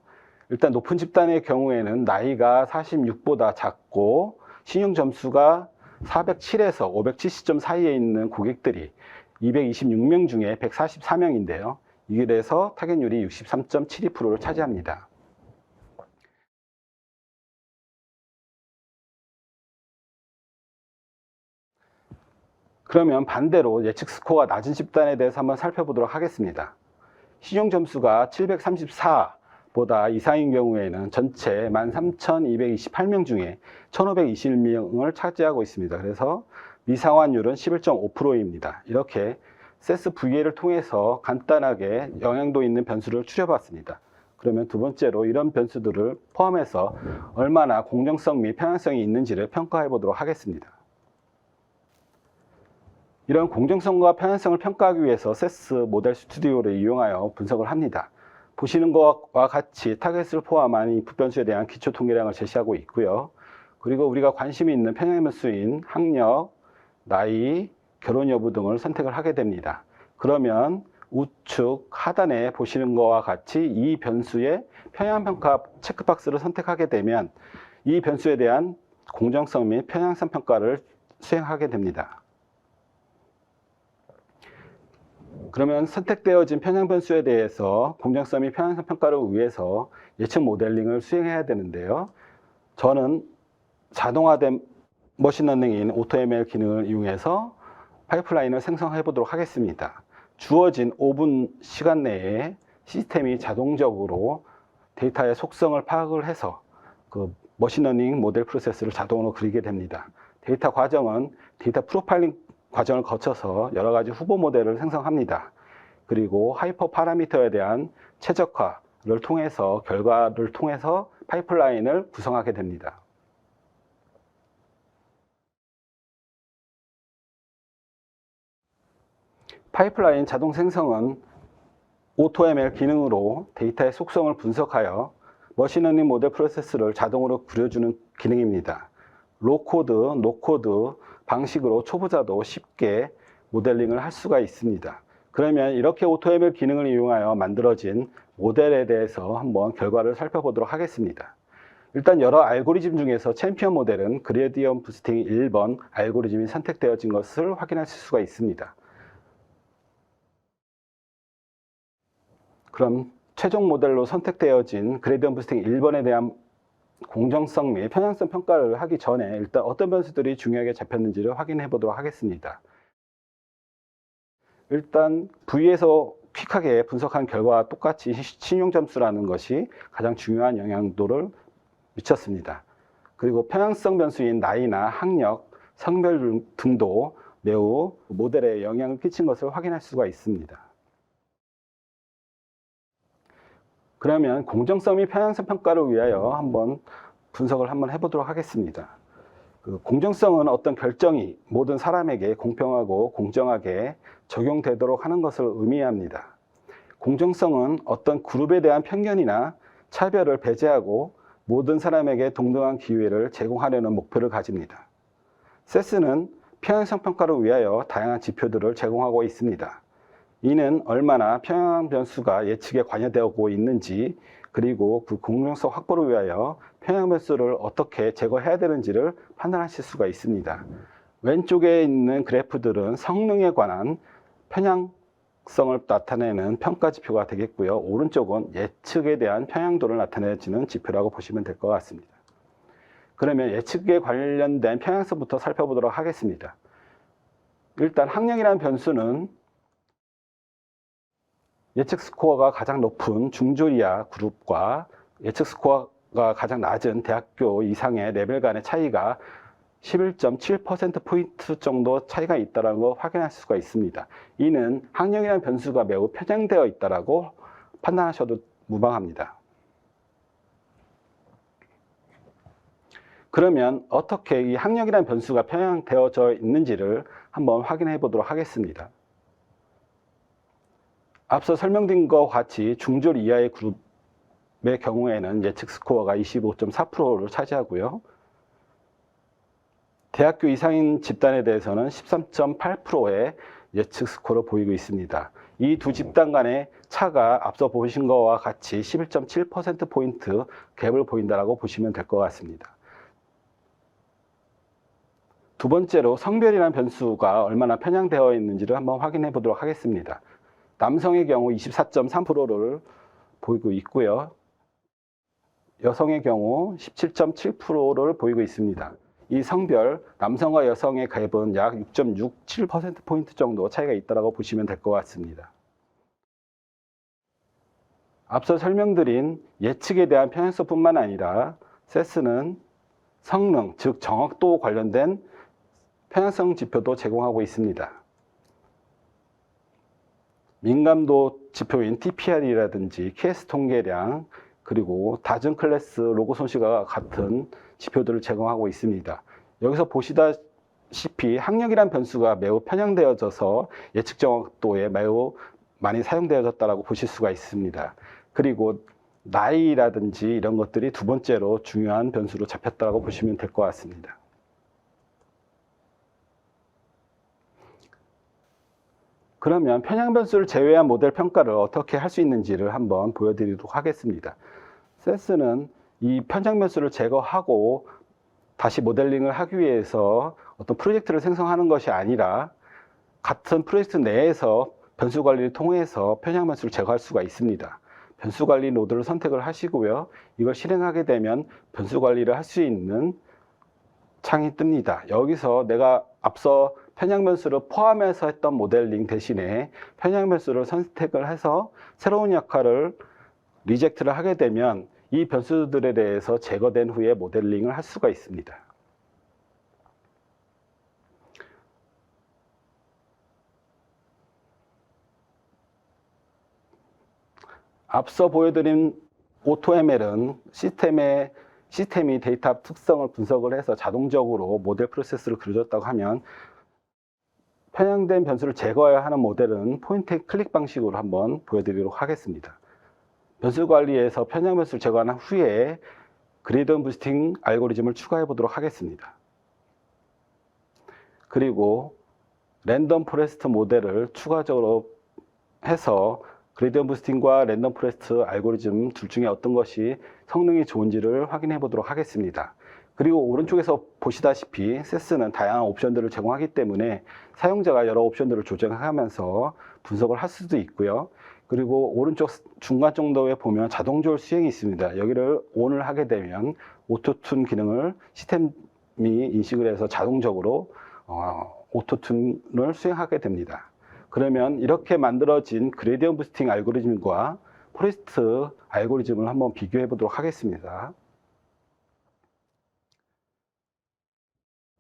일단 높은 집단의 경우에는 나이가 46보다 작고 신용 점수가 407에서 570점 사이에 있는 고객들이 226명 중에 144명인데요. 이래서 타겟율이 63.72%를 차지합니다. 그러면 반대로 예측 스코어가 낮은 집단에 대해서 한번 살펴보도록 하겠습니다. 신용 점수가 734보다 이상인 경우에는 전체 13,228명 중에 1,521명을 차지하고 있습니다. 그래서 미상환율은 11.5%입니다. 이렇게 세스 VA를 통해서 간단하게 영향도 있는 변수를 추려봤습니다. 그러면 두 번째로 이런 변수들을 포함해서 얼마나 공정성 및 편향성이 있는지를 평가해 보도록 하겠습니다. 이런 공정성과 편향성을 평가하기 위해서 세스 모델 스튜디오를 이용하여 분석을 합니다. 보시는 것과 같이 타겟을 포함한 인풋 변수에 대한 기초 통계량을 제시하고 있고요. 그리고 우리가 관심이 있는 편향 변수인 학력, 나이, 결혼 여부 등을 선택을 하게 됩니다. 그러면 우측 하단에 보시는 것과 같이 이 변수의 편향평가 체크박스를 선택하게 되면 이 변수에 대한 공정성 및 편향성 평가를 수행하게 됩니다. 그러면 선택되어진 편향 변수에 대해서 공정성 및 편향성 평가를 위해서 예측 모델링을 수행해야 되는데요. 저는 자동화된 머신러닝인 AutoML 기능을 이용해서 파이프라인을 생성해 보도록 하겠습니다. 주어진 5분 시간 내에 시스템이 자동적으로 데이터의 속성을 파악을 해서 그 머신러닝 모델 프로세스를 자동으로 그리게 됩니다. 데이터 과정은 데이터 프로파일링 과정을 거쳐서 여러 가지 후보 모델을 생성합니다. 그리고 하이퍼 파라미터에 대한 최적화를 통해서 결과를 통해서 파이프라인을 구성하게 됩니다. 파이프라인 자동 생성은 AutoML 기능으로 데이터의 속성을 분석하여 머신러닝 모델 프로세스를 자동으로 그려주는 기능입니다. 로코드, 노코드 방식으로 초보자도 쉽게 모델링을 할 수가 있습니다. 그러면 이렇게 AutoML 기능을 이용하여 만들어진 모델에 대해서 한번 결과를 살펴보도록 하겠습니다. 일단 여러 알고리즘 중에서 챔피언 모델은 그레디언트 부스팅 1번 알고리즘이 선택되어진 것을 확인하실 수가 있습니다. 그럼 최종 모델로 선택되어진 그레디언트 부스팅 1번에 대한 공정성 및 편향성 평가를 하기 전에 일단 어떤 변수들이 중요하게 잡혔는지를 확인해 보도록 하겠습니다. 일단 V에서 퀵하게 분석한 결과와 똑같이 신용점수라는 것이 가장 중요한 영향도를 미쳤습니다. 그리고 편향성 변수인 나이나 학력, 성별 등도 매우 모델에 영향을 끼친 것을 확인할 수가 있습니다. 그러면 공정성 및 편향성 평가를 위하여 한번 분석을 한번 해보도록 하겠습니다. 공정성은 어떤 결정이 모든 사람에게 공평하고 공정하게 적용되도록 하는 것을 의미합니다. 공정성은 어떤 그룹에 대한 편견이나 차별을 배제하고 모든 사람에게 동등한 기회를 제공하려는 목표를 가집니다. 세스는 편향성 평가를 위하여 다양한 지표들을 제공하고 있습니다. 이는 얼마나 편향 변수가 예측에 관여되고 있는지, 그리고 그 공정성 확보를 위하여 편향 변수를 어떻게 제거해야 되는지를 판단하실 수가 있습니다. 왼쪽에 있는 그래프들은 성능에 관한 편향성을 나타내는 평가 지표가 되겠고요. 오른쪽은 예측에 대한 편향도를 나타내는 지표라고 보시면 될 것 같습니다. 그러면 예측에 관련된 편향성부터 살펴보도록 하겠습니다. 일단 학력이라는 변수는 예측 스코어가 가장 높은 중졸이하 그룹과 예측 스코어가 가장 낮은 대학교 이상의 레벨 간의 차이가 11.7%포인트 정도 차이가 있다는 걸 확인할 수가 있습니다. 이는 학력이라는 변수가 매우 편향되어 있다고 판단하셔도 무방합니다. 그러면 어떻게 이 학력이라는 변수가 편향되어져 있는지를 한번 확인해 보도록 하겠습니다. 앞서 설명드린 것과 같이 중졸 이하의 그룹의 경우에는 예측 스코어가 25.4%를 차지하고요. 대학교 이상인 집단에 대해서는 13.8%의 예측 스코어를 보이고 있습니다. 이 두 집단 간의 차가 앞서 보신 것과 같이 11.7%포인트 갭을 보인다고 보시면 될 것 같습니다. 두 번째로 성별이라는 변수가 얼마나 편향되어 있는지를 한번 확인해 보도록 하겠습니다. 남성의 경우 24.3%를 보이고 있고요. 여성의 경우 17.7%를 보이고 있습니다. 이 성별, 남성과 여성의 갭은 약 6.67%포인트 정도 차이가 있다고 보시면 될 것 같습니다. 앞서 설명드린 예측에 대한 편향성뿐만 아니라 세스는 성능, 즉 정확도 관련된 편향성 지표도 제공하고 있습니다. 민감도 지표인 TPR이라든지 KS 통계량, 그리고 다중 클래스 로고 손실과 같은 지표들을 제공하고 있습니다. 여기서 보시다시피 학력이란 변수가 매우 편향되어져서 예측 정확도에 매우 많이 사용되어졌다고 보실 수가 있습니다. 그리고 나이라든지 이런 것들이 두 번째로 중요한 변수로 잡혔다고 보시면 될 것 같습니다. 그러면 편향 변수를 제외한 모델 평가를 어떻게 할 수 있는지를 한번 보여드리도록 하겠습니다. 세스는 이 편향 변수를 제거하고 다시 모델링을 하기 위해서 어떤 프로젝트를 생성하는 것이 아니라 같은 프로젝트 내에서 변수 관리를 통해서 편향 변수를 제거할 수가 있습니다. 변수 관리 노드를 선택을 하시고요. 이걸 실행하게 되면 변수 관리를 할 수 있는 창이 뜹니다. 여기서 내가 앞서 편향 변수를 포함해서 했던 모델링 대신에 편향 변수를 선택을 해서 새로운 역할을 리젝트를 하게 되면 이 변수들에 대해서 제거된 후에 모델링을 할 수가 있습니다. 앞서 보여드린 AutoML은 시스템이 데이터 특성을 분석을 해서 자동적으로 모델 프로세스를 그려줬다고 하면, 편향된 변수를 제거해야 하는 모델은 포인트 앤 클릭 방식으로 한번 보여드리도록 하겠습니다. 변수 관리에서 편향 변수를 제거한 후에 그레디언트 부스팅 알고리즘을 추가해 보도록 하겠습니다. 그리고 랜덤 포레스트 모델을 추가적으로 해서 그레디언트 부스팅과 랜덤 포레스트 알고리즘 둘 중에 어떤 것이 성능이 좋은지를 확인해 보도록 하겠습니다. 그리고 오른쪽에서 보시다시피 세스는 다양한 옵션들을 제공하기 때문에 사용자가 여러 옵션들을 조정하면서 분석을 할 수도 있고요. 그리고 오른쪽 중간 정도에 보면 자동 조율 수행이 있습니다. 여기를 ON을 하게 되면 오토튠 기능을 시스템이 인식을 해서 자동적으로 오토튠을 수행하게 됩니다. 그러면 이렇게 만들어진 그레디언트 부스팅 알고리즘과 포레스트 알고리즘을 한번 비교해 보도록 하겠습니다.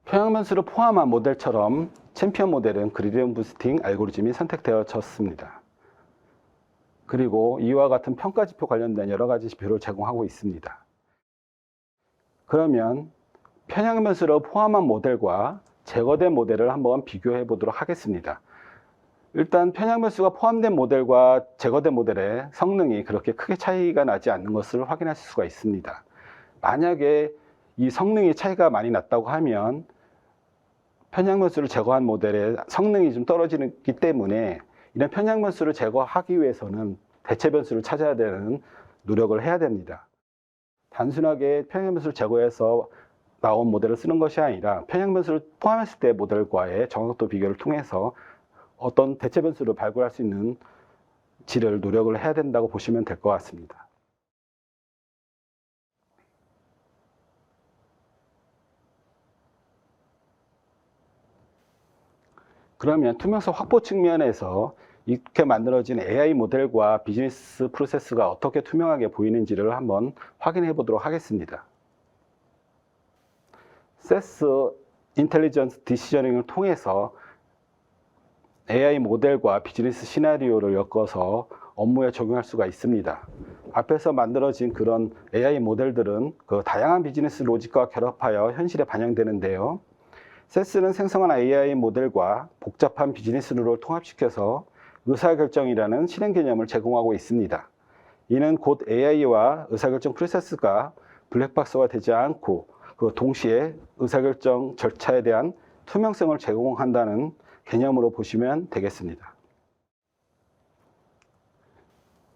편향 변수를 포함한 모델처럼 챔피언 모델은 그레디언트 부스팅 알고리즘이 선택되어졌습니다. 그리고 이와 같은 평가 지표 관련된 여러 가지 지표를 제공하고 있습니다. 그러면 편향 변수를 포함한 모델과 제거된 모델을 한번 비교해 보도록 하겠습니다. 일단 편향 변수가 포함된 모델과 제거된 모델의 성능이 그렇게 크게 차이가 나지 않는 것을 확인하실 수가 있습니다. 만약에 이 성능이 차이가 많이 났다고 하면 편향 변수를 제거한 모델의 성능이 좀 떨어지기 때문에 이런 편향 변수를 제거하기 위해서는 대체 변수를 찾아야 되는 노력을 해야 됩니다. 단순하게 편향 변수를 제거해서 나온 모델을 쓰는 것이 아니라 편향 변수를 포함했을 때 모델과의 정확도 비교를 통해서 어떤 대체 변수를 발굴할 수 있는 지를 노력을 해야 된다고 보시면 될 것 같습니다. 그러면 투명성 확보 측면에서 이렇게 만들어진 AI 모델과 비즈니스 프로세스가 어떻게 투명하게 보이는지를 한번 확인해 보도록 하겠습니다. 세스 인텔리전스 디시저닝을 통해서 AI 모델과 비즈니스 시나리오를 엮어서 업무에 적용할 수가 있습니다. 앞에서 만들어진 그런 AI 모델들은 그 다양한 비즈니스 로직과 결합하여 현실에 반영되는데요. 세스는 생성한 AI 모델과 복잡한 비즈니스 룰을 통합시켜서 의사결정이라는 실행 개념을 제공하고 있습니다. 이는 곧 AI와 의사결정 프로세스가 블랙박스가 되지 않고 동시에 의사결정 절차에 대한 투명성을 제공한다는 개념으로 보시면 되겠습니다.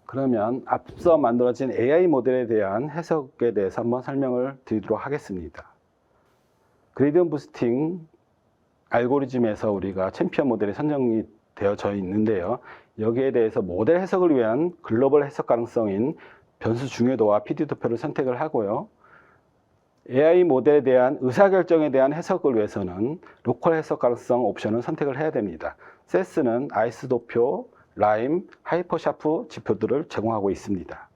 그러면 앞서 만들어진 AI 모델에 대한 해석에 대해서 한번 설명을 드리도록 하겠습니다. 그레디언트 부스팅 알고리즘에서 우리가 챔피언 모델이 선정이 되어져 있는데요. 여기에 대해서 모델 해석을 위한 글로벌 해석 가능성인 변수 중요도와 PD 도표를 선택을 하고요. AI 모델에 대한 의사결정에 대한 해석을 위해서는 로컬 해석 가능성 옵션을 선택을 해야 됩니다. 세스는 아이스 도표, 라임, 하이퍼샤프 지표들을 제공하고 있습니다.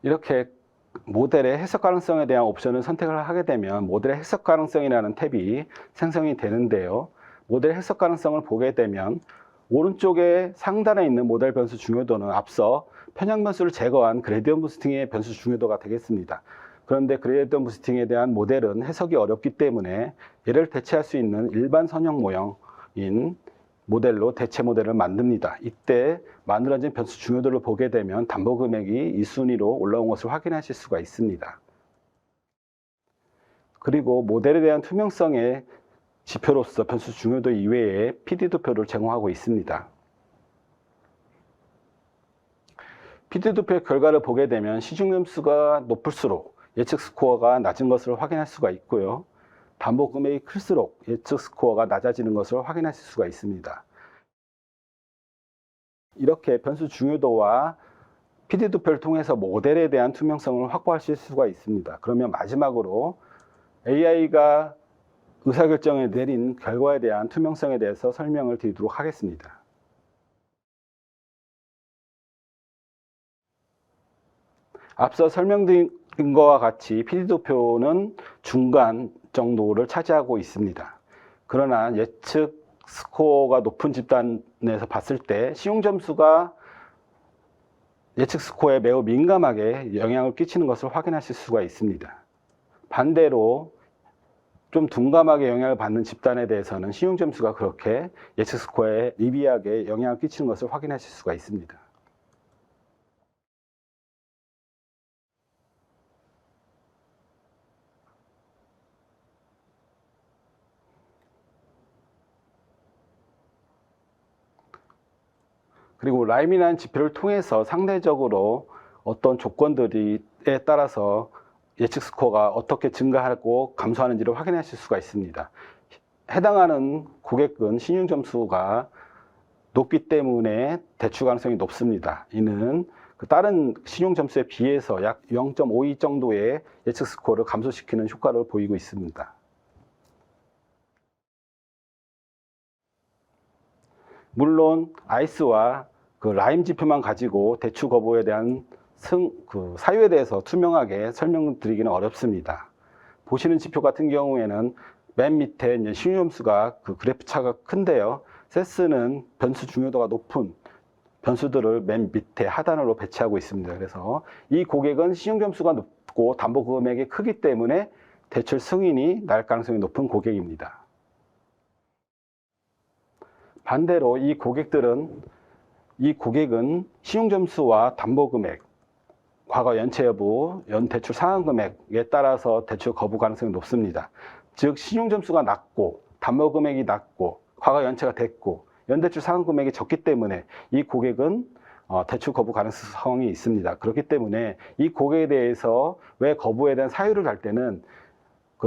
이렇게 모델의 해석 가능성에 대한 옵션을 선택을 하게 되면 모델의 해석 가능성이라는 탭이 생성이 되는데요. 모델 해석 가능성을 보게 되면 오른쪽에 상단에 있는 모델 변수 중요도는 앞서 편향 변수를 제거한 그레디언트 부스팅의 변수 중요도가 되겠습니다. 그런데 그레디언트 부스팅에 대한 모델은 해석이 어렵기 때문에 얘를 대체할 수 있는 일반 선형 모형인 모델로 대체 모델을 만듭니다. 이때 만들어진 변수 중요도를 보게 되면 담보 금액이 이 순위로 올라온 것을 확인하실 수가 있습니다. 그리고 모델에 대한 투명성의 지표로서 변수 중요도 이외에 PD 도표를 제공하고 있습니다. PD2P 결과를 보게 되면 시중 점수가 높을수록 예측 스코어가 낮은 것을 확인할 수가 있고요. 담보 금액이 클수록 예측 스코어가 낮아지는 것을 확인하실 수가 있습니다. 이렇게 변수 중요도와 PD2P를 통해서 모델에 대한 투명성을 확보하실 수가 있습니다. 그러면 마지막으로 AI가 의사결정을 내린 결과에 대한 투명성에 대해서 설명을 드리도록 하겠습니다. 앞서 설명드린 것과 같이 PD2P는 중간 정도를 차지하고 있습니다. 그러나 예측 스코어가 높은 집단에서 봤을 때 시용 점수가 예측 스코어에 매우 민감하게 영향을 끼치는 것을 확인하실 수가 있습니다. 반대로 좀 둔감하게 영향을 받는 집단에 대해서는 시용 점수가 그렇게 예측 스코어에 미비하게 영향을 끼치는 것을 확인하실 수가 있습니다. 그리고 라임이라는 지표를 통해서 상대적으로 어떤 조건들에 따라서 예측 스코어가 어떻게 증가하고 감소하는지를 확인하실 수가 있습니다. 해당하는 고객은 신용 점수가 높기 때문에 대출 가능성이 높습니다. 이는 다른 신용 점수에 비해서 약 0.52 정도의 예측 스코어를 감소시키는 효과를 보이고 있습니다. 물론 아이스와 라임 지표만 가지고 대출 거부에 대한 사유에 대해서 투명하게 설명드리기는 어렵습니다. 보시는 지표 같은 경우에는 맨 밑에 신용점수가 그래프 차가 큰데요. 세스는 변수 중요도가 높은 변수들을 맨 밑에 하단으로 배치하고 있습니다. 그래서 이 고객은 신용점수가 높고 담보 금액이 크기 때문에 대출 승인이 날 가능성이 높은 고객입니다. 반대로 이 고객은 신용점수와 담보금액, 과거 연체 여부, 연대출 상환 금액에 따라서 대출 거부 가능성이 높습니다. 즉 신용점수가 낮고 담보금액이 낮고 과거 연체가 됐고 연대출 상환 금액이 적기 때문에 이 고객은 대출 거부 가능성이 있습니다. 그렇기 때문에 이 고객에 대해서 왜 거부에 대한 사유를 할 때는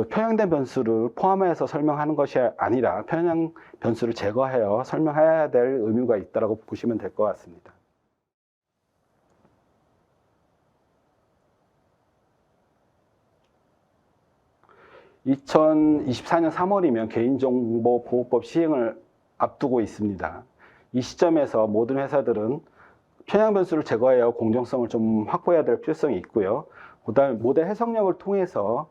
편향된 변수를 포함해서 설명하는 것이 아니라 편향 변수를 제거하여 설명해야 될 의무가 있다고 보시면 될 것 같습니다. (2024년 3월이면) 개인정보보호법 시행을 앞두고 있습니다. 이 시점에서 모든 회사들은 편향 변수를 제거하여 공정성을 좀 확보해야 될 필요성이 있고요. 그다음에 모델 해석력을 통해서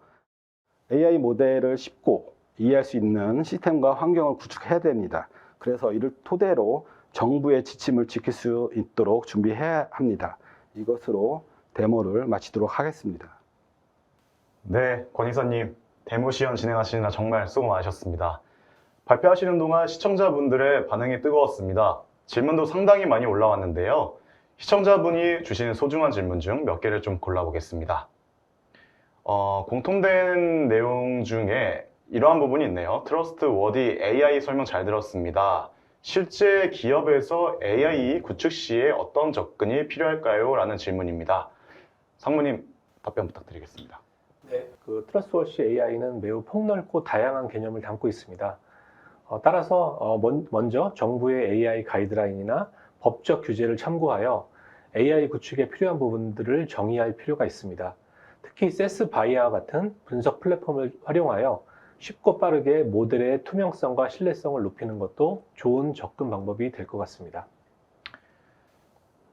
AI 모델을 쉽고 이해할 수 있는 시스템과 환경을 구축해야 됩니다. 그래서 이를 토대로 정부의 지침을 지킬 수 있도록 준비해야 합니다. 이것으로 데모를 마치도록 하겠습니다. 네, 권 이사님, 데모 시연 진행하시느라 정말 수고 많으셨습니다. 발표하시는 동안 시청자분들의 반응이 뜨거웠습니다. 질문도 상당히 많이 올라왔는데요. 시청자분이 주신 소중한 질문 중 몇 개를 좀 골라보겠습니다. 공통된 내용 중에 이러한 부분이 있네요. 트러스트워디 AI 설명 잘 들었습니다. 실제 기업에서 AI 구축 시에 어떤 접근이 필요할까요? 라는 질문입니다. 상무님 답변 부탁드리겠습니다. 네, 트러스트워시 AI는 매우 폭넓고 다양한 개념을 담고 있습니다. 따라서 먼저 정부의 AI 가이드라인이나 법적 규제를 참고하여 AI 구축에 필요한 부분들을 정의할 필요가 있습니다. 특히 세스 바이아와 같은 분석 플랫폼을 활용하여 쉽고 빠르게 모델의 투명성과 신뢰성을 높이는 것도 좋은 접근 방법이 될 것 같습니다.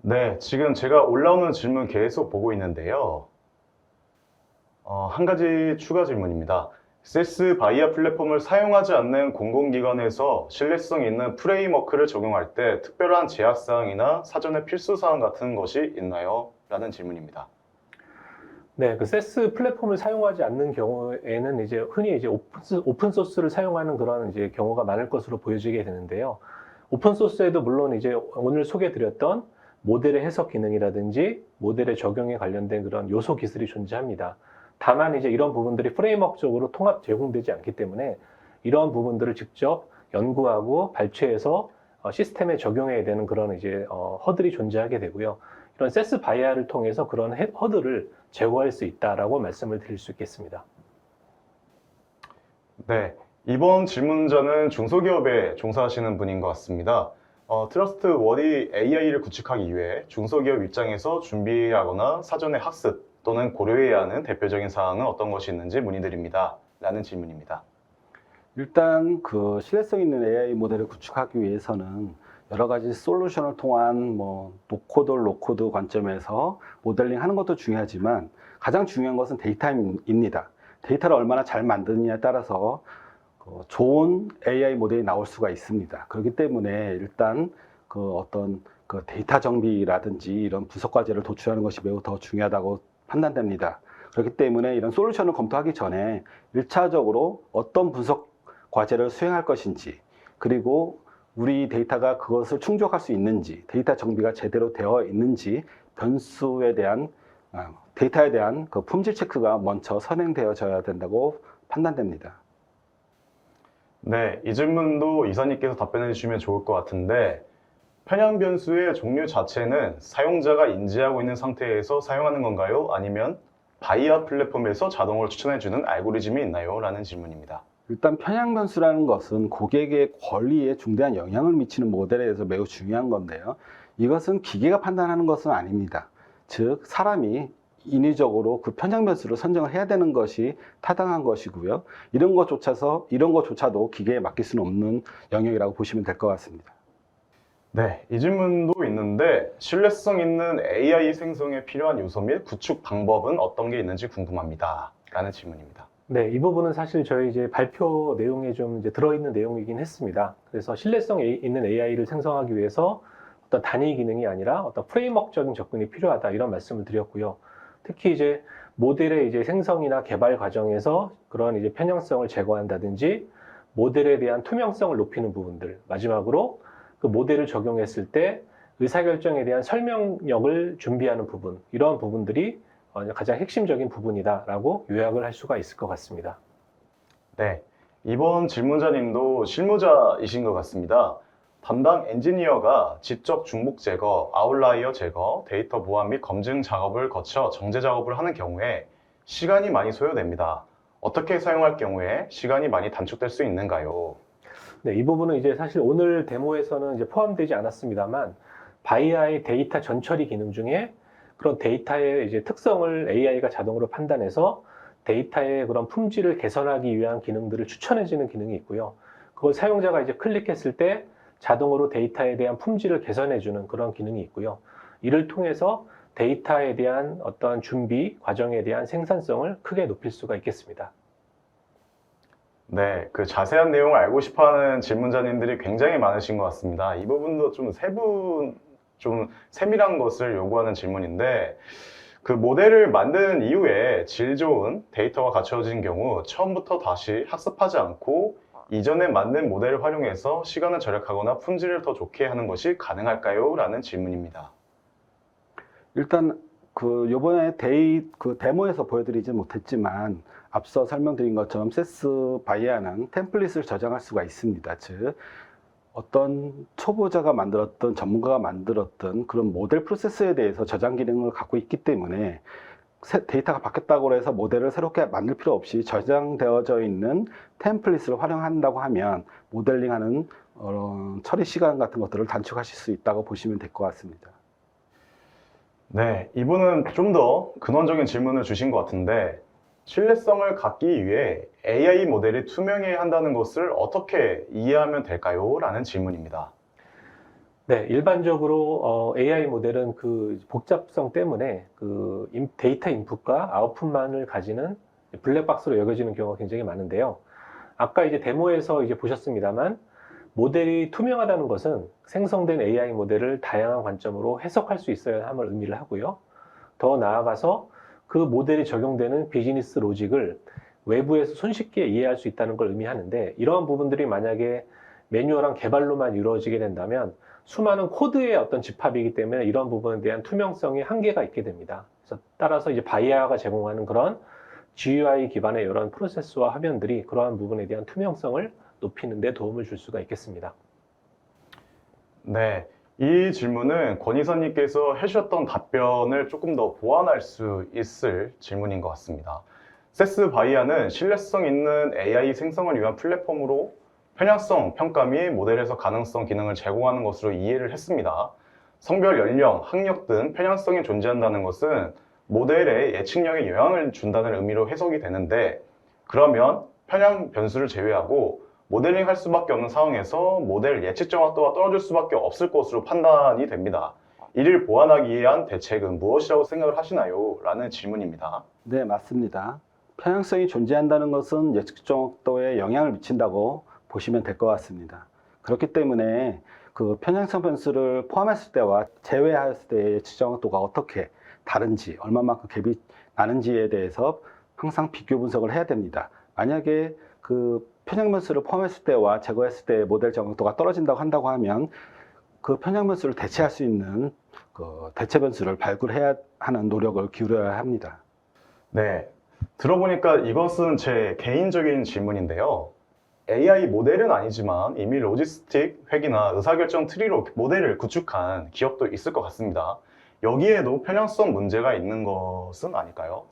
네, 지금 제가 올라오는 질문 계속 보고 있는데요. 한 가지 추가 질문입니다. 세스 바이아 플랫폼을 사용하지 않는 공공기관에서 신뢰성 있는 프레임워크를 적용할 때 특별한 제약사항이나 사전의 필수사항 같은 것이 있나요? 라는 질문입니다. 네, 세스 플랫폼을 사용하지 않는 경우에는 흔히 오픈 소스를 사용하는 그런 경우가 많을 것으로 보여지게 되는데요. 오픈 소스에도 물론 오늘 소개드렸던 모델의 해석 기능이라든지 모델의 적용에 관련된 그런 요소 기술이 존재합니다. 다만 이런 부분들이 프레임워크적으로 통합 제공되지 않기 때문에 이러한 부분들을 직접 연구하고 발췌해서 시스템에 적용해야 되는 그런 허들이 존재하게 되고요. 이런 세스 바이아를 통해서 그런 허들을 제거할 수 있다라고 말씀을 드릴 수 있겠습니다. 네, 이번 질문자는 중소기업에 종사하시는 분인 것 같습니다. 트러스트 워디 AI를 구축하기 위해 중소기업 입장에서 준비하거나 사전에 학습 또는 고려해야 하는 대표적인 사항은 어떤 것이 있는지 문의드립니다. 라는 질문입니다. 일단 그 신뢰성 있는 AI 모델을 구축하기 위해서는 여러 가지 솔루션을 통한 뭐 노코드, 로코드 관점에서 모델링 하는 것도 중요하지만 가장 중요한 것은 데이터입니다. 데이터를 얼마나 잘 만드느냐에 따라서 좋은 AI 모델이 나올 수가 있습니다. 그렇기 때문에 일단 그 어떤 그 데이터 정비라든지 이런 분석 과제를 도출하는 것이 매우 더 중요하다고 판단됩니다. 그렇기 때문에 이런 솔루션을 검토하기 전에 1차적으로 어떤 분석 과제를 수행할 것인지, 그리고 우리 데이터가 그것을 충족할 수 있는지, 데이터 정비가 제대로 되어 있는지, 변수에 대한 데이터에 대한 그 품질 체크가 먼저 선행되어져야 된다고 판단됩니다. 네, 이 질문도 이사님께서 답변해 주시면 좋을 것 같은데, 편향 변수의 종류 자체는 사용자가 인지하고 있는 상태에서 사용하는 건가요? 아니면 바이아 플랫폼에서 자동으로 추천해주는 알고리즘이 있나요? 라는 질문입니다. 일단 편향 변수라는 것은 고객의 권리에 중대한 영향을 미치는 모델에 대해서 매우 중요한 건데요. 이것은 기계가 판단하는 것은 아닙니다. 즉 사람이 인위적으로 그 편향 변수를 선정을 해야 되는 것이 타당한 것이고요. 이런 것조차도 기계에 맡길 수는 없는 영역이라고 보시면 될 것 같습니다. 네, 이 질문도 있는데 신뢰성 있는 AI 생성에 필요한 요소 및 구축 방법은 어떤 게 있는지 궁금합니다. 라는 질문입니다. 네, 이 부분은 사실 저희 이제 발표 내용에 좀 이제 들어있는 내용이긴 했습니다. 그래서 신뢰성 있는 AI를 생성하기 위해서 어떤 단위 기능이 아니라 어떤 프레임워크적인 접근이 필요하다 이런 말씀을 드렸고요. 특히 이제 모델의 이제 생성이나 개발 과정에서 그런 이제 편향성을 제거한다든지 모델에 대한 투명성을 높이는 부분들, 마지막으로 그 모델을 적용했을 때 의사결정에 대한 설명력을 준비하는 부분, 이런 부분들이 가장 핵심적인 부분이다라고 요약을 할 수가 있을 것 같습니다. 네, 이번 질문자님도 실무자이신 것 같습니다. 담당 엔지니어가 직접 중복 제거, 아웃라이어 제거, 데이터 보안 및 검증 작업을 거쳐 정제 작업을 하는 경우에 시간이 많이 소요됩니다. 어떻게 사용할 경우에 시간이 많이 단축될 수 있는가요? 네, 이 부분은 이제 사실 오늘 데모에서는 이제 포함되지 않았습니다만 바이아의 데이터 전처리 기능 중에 그런 데이터의 이제 특성을 AI가 자동으로 판단해서 데이터의 그런 품질을 개선하기 위한 기능들을 추천해주는 기능이 있고요. 그걸 사용자가 이제 클릭했을 때 자동으로 데이터에 대한 품질을 개선해주는 그런 기능이 있고요. 이를 통해서 데이터에 대한 어떤 준비 과정에 대한 생산성을 크게 높일 수가 있겠습니다. 네, 그 자세한 내용을 알고 싶어 하는 질문자님들이 굉장히 많으신 것 같습니다. 이 부분도 좀 세밀한 것을 요구하는 질문인데, 그 모델을 만든 이후에 질 좋은 데이터가 갖춰진 경우 처음부터 다시 학습하지 않고 이전에 만든 모델을 활용해서 시간을 절약하거나 품질을 더 좋게 하는 것이 가능할까요? 라는 질문입니다. 일단 그 요번에 그 데모에서 보여드리지 못했지만 앞서 설명드린 것처럼 세스 바이아는 템플릿을 저장할 수가 있습니다. 즉 어떤 초보자가 만들었던 전문가가 만들었던 그런 모델 프로세스에 대해서 저장 기능을 갖고 있기 때문에 데이터가 바뀌었다고 해서 모델을 새롭게 만들 필요 없이 저장되어져 있는 템플릿을 활용한다고 하면 모델링하는 처리 시간 같은 것들을 단축하실 수 있다고 보시면 될 것 같습니다. 네, 이분은 좀 더 근원적인 질문을 주신 것 같은데, 신뢰성을 갖기 위해 AI 모델이 투명해야 한다는 것을 어떻게 이해하면 될까요? 라는 질문입니다. 네, 일반적으로 AI 모델은 그 복잡성 때문에 그 데이터 인풋과 아웃풋만을 가지는 블랙박스로 여겨지는 경우가 굉장히 많은데요. 아까 이제 데모에서 이제 보셨습니다만 모델이 투명하다는 것은 생성된 AI 모델을 다양한 관점으로 해석할 수 있어야 함을 의미를 하고요. 더 나아가서 그 모델이 적용되는 비즈니스 로직을 외부에서 손쉽게 이해할 수 있다는 걸 의미하는데, 이러한 부분들이 만약에 매뉴얼한 개발로만 이루어지게 된다면 수많은 코드의 어떤 집합이기 때문에 이런 부분에 대한 투명성이 한계가 있게 됩니다. 그래서 따라서 이제 바이아가 제공하는 그런 GUI 기반의 이런 프로세스와 화면들이 그러한 부분에 대한 투명성을 높이는 데 도움을 줄 수가 있겠습니다. 네, 이 질문은 권 이사님께서 해주셨던 답변을 조금 더 보완할 수 있을 질문인 것 같습니다. 세스 바이아는 신뢰성 있는 AI 생성을 위한 플랫폼으로 편향성 평가 및 모델 해석 가능성 기능을 제공하는 것으로 이해를 했습니다. 성별, 연령, 학력 등 편향성이 존재한다는 것은 모델의 예측력에 영향을 준다는 의미로 해석이 되는데, 그러면 편향 변수를 제외하고 모델링 할 수밖에 없는 상황에서 모델 예측 정확도가 떨어질 수밖에 없을 것으로 판단이 됩니다. 이를 보완하기 위한 대책은 무엇이라고 생각을 하시나요? 라는 질문입니다. 네, 맞습니다. 편향성이 존재한다는 것은 예측 정확도에 영향을 미친다고 보시면 될 것 같습니다. 그렇기 때문에 그 편향성 변수를 포함했을 때와 제외했을 때의 예측 정확도가 어떻게 다른지, 얼마만큼 갭이 나는지에 대해서 항상 비교 분석을 해야 됩니다. 만약에 그 편향 변수를 포함했을 때와 제거했을 때의 모델 정확도가 떨어진다고 한다고 하면 그 편향 변수를 대체할 수 있는 그 대체 변수를 발굴해야 하는 노력을 기울여야 합니다. 네, 들어보니까 이것은 제 개인적인 질문인데요. AI 모델은 아니지만 이미 로지스틱 회계나 의사결정 트리로 모델을 구축한 기업도 있을 것 같습니다. 여기에도 편향성 문제가 있는 것은 아닐까요?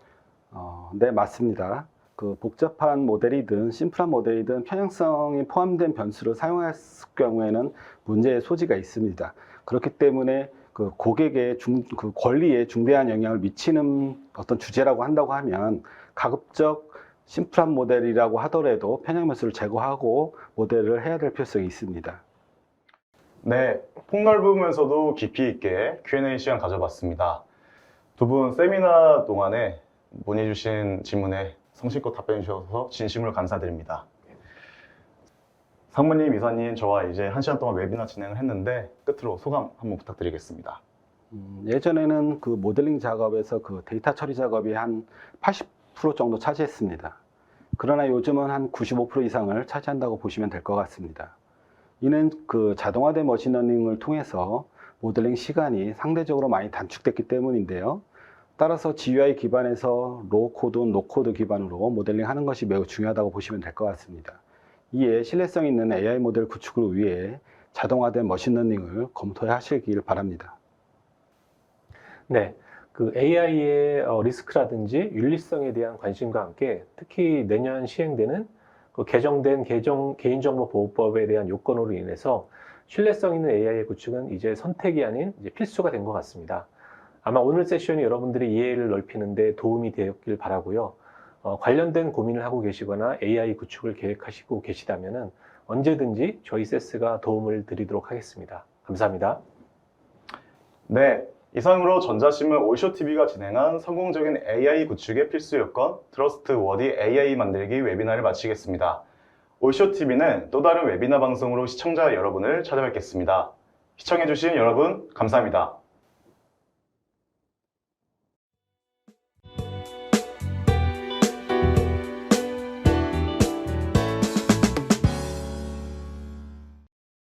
네, 맞습니다. 그 복잡한 모델이든 심플한 모델이든 편향성이 포함된 변수를 사용했을 경우에는 문제의 소지가 있습니다. 그렇기 때문에 그 고객의 그 권리에 중대한 영향을 미치는 어떤 주제라고 한다고 하면 가급적 심플한 모델이라고 하더라도 편향 변수를 제거하고 모델을 해야 될 필요성이 있습니다. 네, 폭넓으면서도 깊이 있게 Q&A 시간 가져봤습니다. 두 분 세미나 동안에 문의 주신 질문에 성실껏 답변해 주셔서 진심으로 감사드립니다. 상무님, 이사님, 저와 이제 1시간 동안 웨비나 진행을 했는데 끝으로 소감 한번 부탁드리겠습니다. 예전에는 그 모델링 작업에서 그 데이터 처리 작업이 한 80% 정도 차지했습니다. 그러나 요즘은 한 95% 이상을 차지한다고 보시면 될 것 같습니다. 이는 그 자동화된 머신러닝을 통해서 모델링 시간이 상대적으로 많이 단축됐기 때문인데요. 따라서 GUI 기반에서 로우 코드, 노 코드 기반으로 모델링 하는 것이 매우 중요하다고 보시면 될 것 같습니다. 이에 신뢰성 있는 AI 모델 구축을 위해 자동화된 머신러닝을 검토하시길 바랍니다. 네, 그 AI의 리스크라든지 윤리성에 대한 관심과 함께 특히 내년 시행되는 그 개정된 개인정보보호법에 대한 요건으로 인해서 신뢰성 있는 AI의 구축은 이제 선택이 아닌 이제 필수가 된 것 같습니다. 아마 오늘 세션이 여러분들의 이해를 넓히는 데 도움이 되었길 바라고요. 관련된 고민을 하고 계시거나 AI 구축을 계획하시고 계시다면 언제든지 저희 세스가 도움을 드리도록 하겠습니다. 감사합니다. 네, 이상으로 전자신문 올쇼TV가 진행한 성공적인 AI 구축의 필수 요건, 트러스트워디 AI 만들기 웨비나를 마치겠습니다. 올쇼TV는 또 다른 웨비나 방송으로 시청자 여러분을 찾아뵙겠습니다. 시청해주신 여러분 감사합니다.